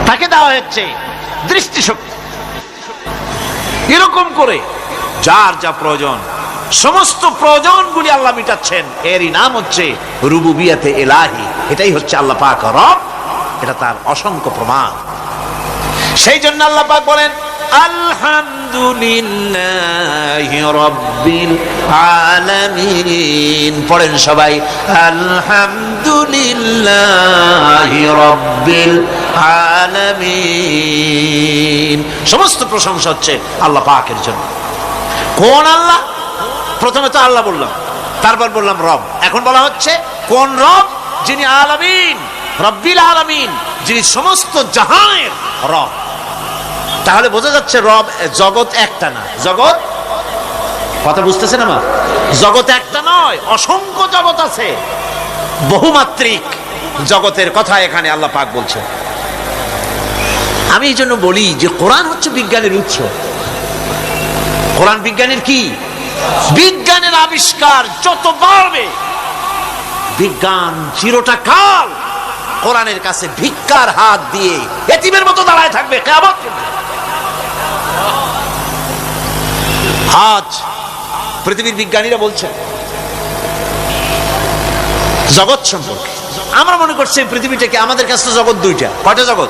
তাকে দেওয়া হচ্ছে দৃষ্টি শক্তি। এরকম করে যার যা প্রয়োজন, সমস্ত প্রয়োজনগুলি আল্লাহ মিটাচ্ছেন। এরই নাম হচ্ছে রুবুবিয়াতে ইলাহি। এটাই হচ্ছে আল্লাহ পাক রব, এটা তার অসংখ্য প্রমাণ। সেই জন্য আল্লাহ পাক বলেন আলহামদুলিল্লাহি রাব্বিল আলামিন। পড়েন সবাই, আলহামদুলিল্লাহি রাব্বিল আলামিন। সমস্ত প্রশংসা হচ্ছে আল্লাহ পাকের জন্য। কোন আল্লাহ? প্রথমে তো আল্লাহ বললাম, তারপর বললাম রব। এখন বলা হচ্ছে কোন রব? যিনি আলামিন, রব্বিল আলামিন, যিনি সমস্ত জাহানের রব। তাহলে বোঝা যাচ্ছে রব, জগৎ একটা না। জগৎ, কথা বুঝতেছেন আমার? জগৎ একটা নয়, অসংখ্য জগৎ আছে, বহুমাত্রিক জগতের কথা এখানে আল্লাহ পাক বলছেন। আমি এই জন্য বলি যে কোরআন হচ্ছে বিজ্ঞানের উৎস। কোরআন বিজ্ঞানের কি? বিজ্ঞানের আবিষ্কার যত বাড়বে, বিজ্ঞান চিরটা কাল কোরআনের কাছে ভিক্ষার হাত দিয়ে এতিমের মতো দাঁড়ায় থাকবে কিয়ামত পর্যন্ত। আজ পৃথিবীর বিজ্ঞানীরা বলছেন জগৎ সম্পর্কে। আমরা মনে করছি পৃথিবীটাকে, আমাদের কাছে তো জগৎ দুইটা। কয়টা জগৎ?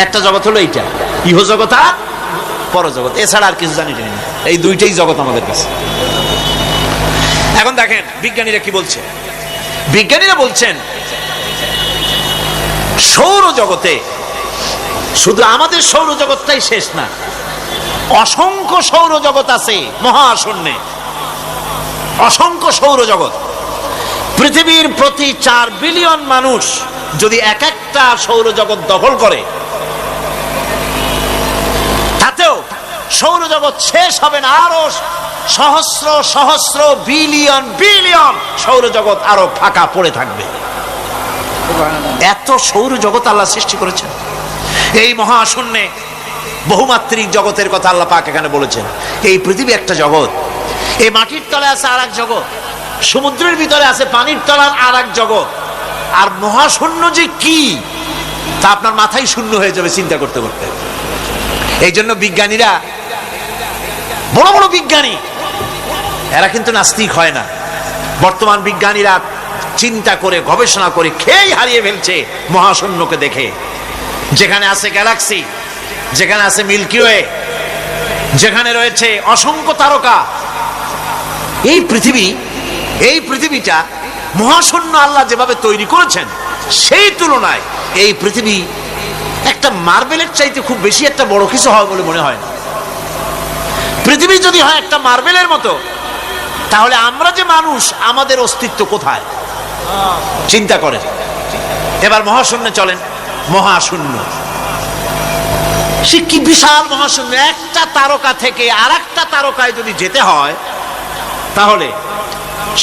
একটা জগৎ হলো এইটা, ইহজগৎ আর পরজগৎ, এছাড়া আর কিছু জানি না। এই দুইটাই জগৎ আমাদের কাছে। এখন দেখেন বিজ্ঞানীরা কি বলছে। বিজ্ঞানীরা বলছেন সৌরজগতে শুধু আমাদের সৌরজগৎটাই শেষ না, অসংখ্য সৌরজগৎ আছে মহাশূন্যে, অসংখ্য সৌরজগৎ। পৃথিবীর প্রতি 4 বিলিয়ন মানুষ যদি এক একটা সৌরজগৎ দখল করে, তাতেও সৌরজগৎ শেষ হবে না। আরো সহস্র সহস্র বিলিয়ন বিলিয়ন সৌরজগৎ আরো ফাঁকা পড়ে থাকবে। এত সৌরজগৎ আল্লাহ সৃষ্টি করেছেন। এই মহাশূন্যে বহুমাত্রিক জগতের কথা আল্লাহ পাক এখানে বলেছেন। এই পৃথিবী একটা জগৎ, এই মাটির তলে আছে আর এক জগৎ, সমুদ্রের ভিতরে আছে পানির তলার আর এক জগৎ। আর মহাশূন্য যে কি তা আপনার মাথায় শূন্য হয়ে যাবে চিন্তা করতে করতে। এই জন্য বিজ্ঞানীরা, বড় বড় বিজ্ঞানী, এরা কিন্তু নাস্তিক হয় না। বর্তমান বিজ্ঞানীরা চিন্তা করে গবেষণা করে খেই হারিয়ে ফেলছে মহাশূন্যকে দেখে। যেখানে আছে গ্যালাক্সি, যেখানে আছে মিল্কি ওয়ে, যেখানে রয়েছে অসংখ্য তারকা, এই পৃথিবীটা মহাশূন্য আল্লাহ যেভাবে তৈরি করেছেন, সেই তুলনায় এই পৃথিবী একটা মার্বেলের চাইতে খুব বেশি একটা বড় কিছু হয় বলে মনে হয় না। পৃথিবী যদি হয় একটা মার্বেলের মতো, তাহলে আমরা যে মানুষ, আমাদের অস্তিত্ব কোথায়? চিন্তা করেন। এবার মহাশূন্যে চলেন। মহাশূন্য সে কি বিশাল মহাশূন্য! একটা তারকা থেকে আর একটা তারকায় যদি যেতে হয়, তাহলে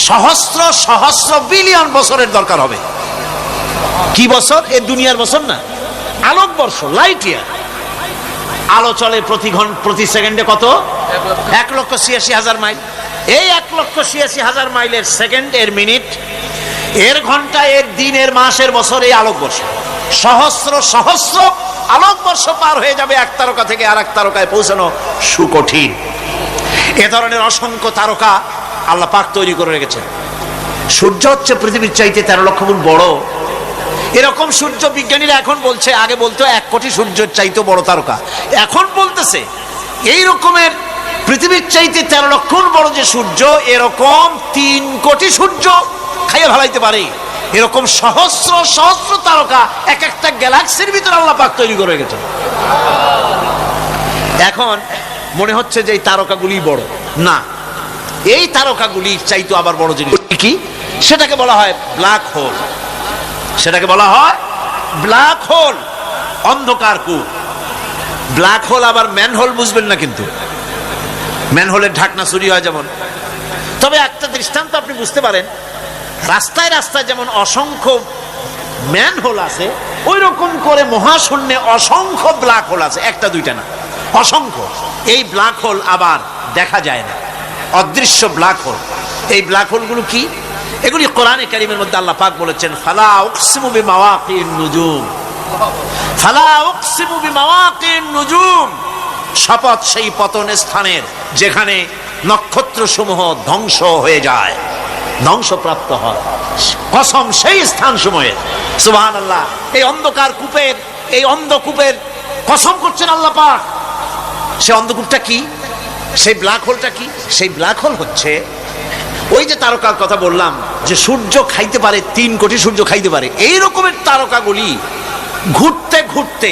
সহস্র সহস্র বিলিয়ন বছরের দরকার হবে। কি বছর? এ দুনিয়ার বছর না, আলোকবর্ষ, লাইট ইয়ার। আলো চলে প্রতি সেকেন্ডে কত? 1,86,000 মাইল। এই 1,86,000 মাইলের সেকেন্ড, এর মিনিট, এর ঘন্টা, এর দিন, এর মাস, এর বছর, এই আলোকবর্ষ। সহস্র সহস্র আলোকবর্ষ পার হয়ে যাবে এক তারকা থেকে আর এক তারকায় পৌঁছানো সুকঠিন। এ ধরনের অসংখ্য তারকা আল্লাহ পাক তৈরি করে রেখেছেন। সূর্য হচ্ছে পৃথিবীর চাইতে 13 লক্ষ গুণ বড়। এরকম সূর্য বিজ্ঞানীরা এখন বলছে, আগে বলতো 1 কোটি সূর্যের চাইতে বড় তারকা, এখন বলতেছে এই রকমের পৃথিবীর চাইতে 13 লক্ষ গুণ বড় যে সূর্য, এরকম 3 কোটি সূর্য খাইয়ে ফেলাইতে পারে। এরকম সহস্র সহস্র তারকা এক একটা গ্যালাক্সির ভিতরে আল্লাহ পাক তৈরি করে গেছেন। এখন মনে হচ্ছে যে এই তারকাগুলি বড় না, এই তারকাগুলির চাইতে আবার বড় জিনিস কি? সেটাকে বলা হয় ব্ল্যাক হোল। সেটাকে বলা হয় ব্ল্যাক হোল, অন্ধকার কূপ। ব্ল্যাক হোল আবার ম্যানহোল বুঝবেন না, কিন্তু ম্যানহোলের ঢাকনা চুরি হয় যেমন। তবে একটা দৃষ্টান্ত আপনি বুঝতে পারেন, রাস্তায় রাস্তায় যেমন অসংখ্য ম্যানহোল আছে, ওই রকম করে মহাশূন্যে অসংখ্য ব্ল্যাক হোল আছে, একটা দুইটা না, অসংখ্য। এই ব্ল্যাক হোল আবার দেখা যায় না, অদৃশ্য ব্ল্যাক হোল। এই ব্ল্যাক হোলগুলো কি? এগুলি কোরআনে কারীমের মধ্যে আল্লাহ পাক বলেছেন, ফালা উকসিমু বিমাওয়াকিন নুজুম, ফালা উকসিমু বিমাওয়াকিন নুজুম, শপথ সেই পতন স্থানের যেখানে নক্ষত্র সমূহ ধ্বংস হয়ে যায়, ধ্বংসপ্রাপ্ত হয়, কসম সেই স্থান সময়ে। সুবহানাল্লাহ। এই অন্ধকার কূপের, এই অন্ধকূপের কসম করছেন আল্লাহ পাক। সেই অন্ধকূপটা কি? সেই ব্ল্যাক হোলটা কি? সেই ব্ল্যাক হোল হচ্ছে ওই যে তারকার কথা বললাম, যে সূর্য খাইতে পারে, 3 কোটি সূর্য খাইতে পারে, এই রকমের তারকাগুলি ঘুরতে ঘুরতে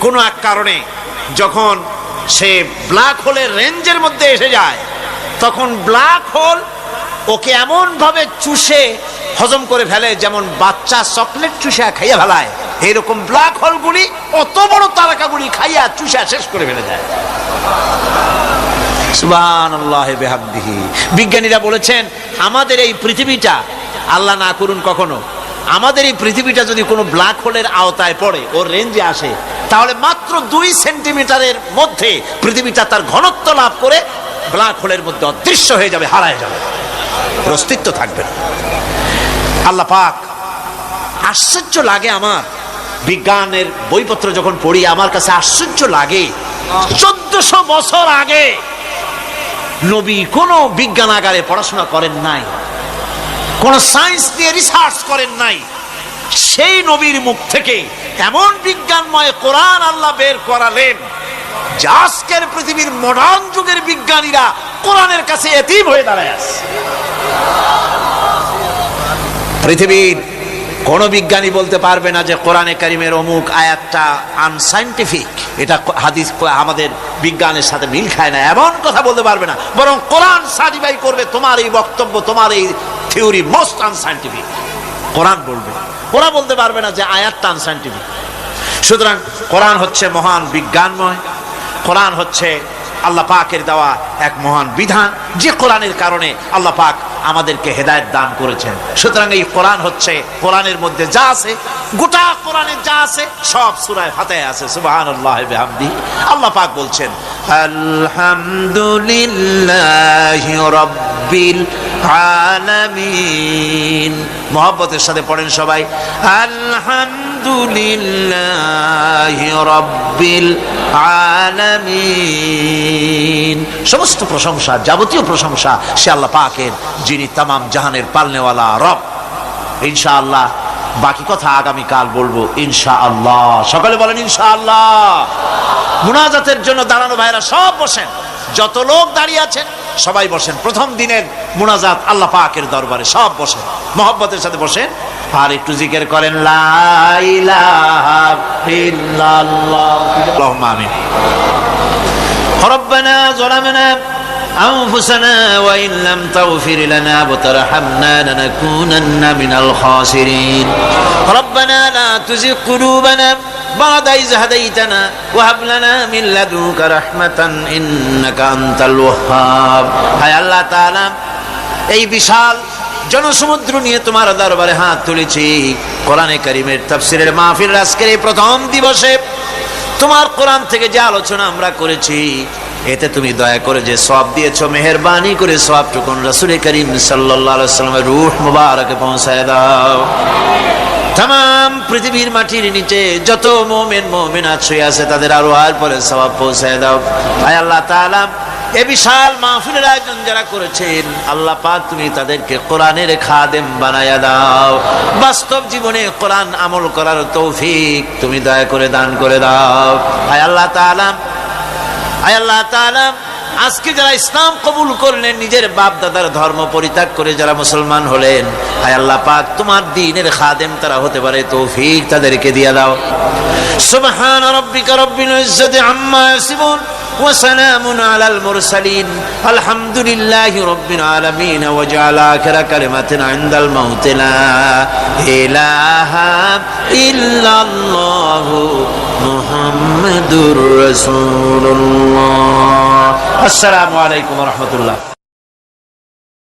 কোনো এক কারণে যখন সে ব্ল্যাক হোলের রেঞ্জের মধ্যে এসে যায়, তখন ব্ল্যাক হোল ওকে এমন ভাবে চুষে হজম করে ফেলে, যেমন বাচ্চা চকলেট চুষা খাইয়া ফেলায়, এইরকম ব্ল্যাক হোলগুলি অত বড় তারকাগুলি খাইয়া চুষা শেষ করে ফেলে যায়। সুবহানাল্লাহ বিহামদিহি। বিজ্ঞানীরা বলেছেন, আমাদের এই পৃথিবীটা, আল্লাহ না করুন কখনো, আমাদের এই পৃথিবীটা যদি কোনো ব্ল্যাক হোলের আওতায় পড়ে, ওর রেঞ্জে আসে, তাহলে মাত্র 2 সেন্টিমিটারের মধ্যে পৃথিবীটা তার ঘনত্ব লাভ করে ব্ল্যাক হোলের মধ্যে অদৃশ্য হয়ে যাবে, হারায় যাবে, অস্তিত্ব থাকবে না। আল্লাহ পাক, আশ্চর্য লাগে আমার, বিজ্ঞানের বইপত্র যখন পড়ি আমার কাছে আশ্চর্য লাগে, 1400 বছর আগে নবী কোনো বিজ্ঞানাগারে পড়াশোনা করেন নাই, কোন সায়েন্স নিয়ে রিসার্চ করেন নাই, সেই নবীর মুখ থেকে এমন বিজ্ঞানময় কোরআন আল্লাহ বের করালেন, যে আজকের পৃথিবীর মডার্ন যুগের বিজ্ঞানীরা কোরআনের কাছে এতিম হয়ে দাঁড়ায় আছে। পৃথিবীর কোন বিজ্ঞানী বলতে পারবে না যে কোরআনে কারীমের অমুক আয়াতটা আনসাইন্টিফিক, এটা হাদিস আমাদের বিজ্ঞানের সাথে মিল খায় না, এমন কথা বলতে পারবে না। বরং কোরআন সার্টিফাই করবে তোমার এই বক্তব্য, তোমার এই থিওরি মোস্ট আনসাইন্টিফিক, কোরআন বলবে। ওরা বলতে পারবে না যে আয়াতটা আনসাইন্টিফিক। সুতরাং কোরআন হচ্ছে মহান বিজ্ঞানময়, কোরআন হচ্ছে আল্লাহ পাকের দেওয়া এক মহান বিধান, যে কোরআনের কারণে আল্লাহ পাক আমাদেরকে হেদায়েত দান করেছেন। সুতরাং এই কোরআন হচ্ছে, কোরআনের মধ্যে যা আছে, গোটা কোরআনে যা আছে সব সূরা ফাতিহায় আছে। সুবহানাল্লাহ বিহামদিহি। আল্লাহ পাক বলছেন, আলহামদুলিল্লাহি রাব্বিল আলামিন। মুহাব্বতের সাথে পড়েন সবাই, আলহামদুলিল্লাহি রাব্বিল আলামিন। সমস্ত প্রশংসা, যাবতীয় প্রশংসা সে আল্লাহ পাকের, যিনি তামাম জাহানের পালনেওয়ালা রব। ইনশাআল্লাহ বাকি কথা আগামীকাল বলবো ইনশাআল্লাহ। সকালে বলেন ইনশাআল্লাহ। মুনাজাতের জন্য দাঁড়ানো ভাইরা সব বসেন, যত লোক দাঁড়িয়ে আছেন সবাই বসেন। প্রথম দিনের মুনাজাত আল্লাহ পাকের দরবারে, সব বসেন, মহব্বতের সাথে বসেন, আর একটু জিকির করেন, লা ইলাহা ইল্লাল্লাহ। আল্লাহুম্মা আমিন। রব্বানা যালামনা أنفسنا وإن لم تغفر لنا وترحمنا لنكونن من الخاسرين ربنا لا تزغ قلوبنا بعد إذ هديتنا وهب لنا من لدنك رحمة إنك أنت الوهاب হায় আল্লাহ তাআলা, এই বিশাল জনসমুদ্র নিয়ে তোমার দরবারে হাত তুলেছি। কোরআনে কারীমের তাফসীরের মাহফিল আজকের এই প্রথম দিবসে তোমার কোরআন থেকে যে আলোচনা আমরা করেছি, এতে তুমি দয়া করে যে সওয়াব দিয়েছো, মেহেরবানি করে সওয়াবটুকুন রাসূল করিম সাল্লাল্লাহু আলাইহি ওয়াসাল্লামের রূহ মুবারকে পৌঁছায় দাও। तमाम পৃথিবীর মাটির নিচে যত মুমিন মুমিনাত শুয়ে আছে তাদের আরওয়ার পরে সওয়াব পৌঁছায় দাও। আয় আল্লাহ তাআলা, এই বিশাল মাহফিলের আয়োজন যারা করেছেন, আল্লাহ পাক তুমি তাদেরকে কোরআনের খাদেম বানায়া দাও। বাস্তব জীবনে কোরআন আমল করার তৌফিক তুমি দয়া করে দান করে দাও। আয় আল্লাহ তাআলা, আয় আল্লাহ তাআলা, আজকে যারা ইসলাম কবুল করলেন, নিজের বাপ দাদার ধর্ম পরিত্যাগ করে যারা মুসলমান হলেন, আয় আল্লাহ পাক তোমার দ্বীনের খাদেম তারা হতে পারে তৌফিক তাদেরকে দিয়ে দাও। সুবহান রাব্বিকা রাব্বিল ইজ্জাতি আম্মা ইয়াসিফুন ওয়া সালামুন আলাল মুরসালিন আলহামদুলিল্লাহি রাব্বিল আলামিন ওয়া জাআলা আখিরা কালিমাতিনা ইনদাল মাউত লা ইলাহা ইল্লাল্লাহু মুহাম্মাদুর রাসূলুল্লাহ। আসসালামু আলাইকুম ওয়া রাহমাতুল্লাহ।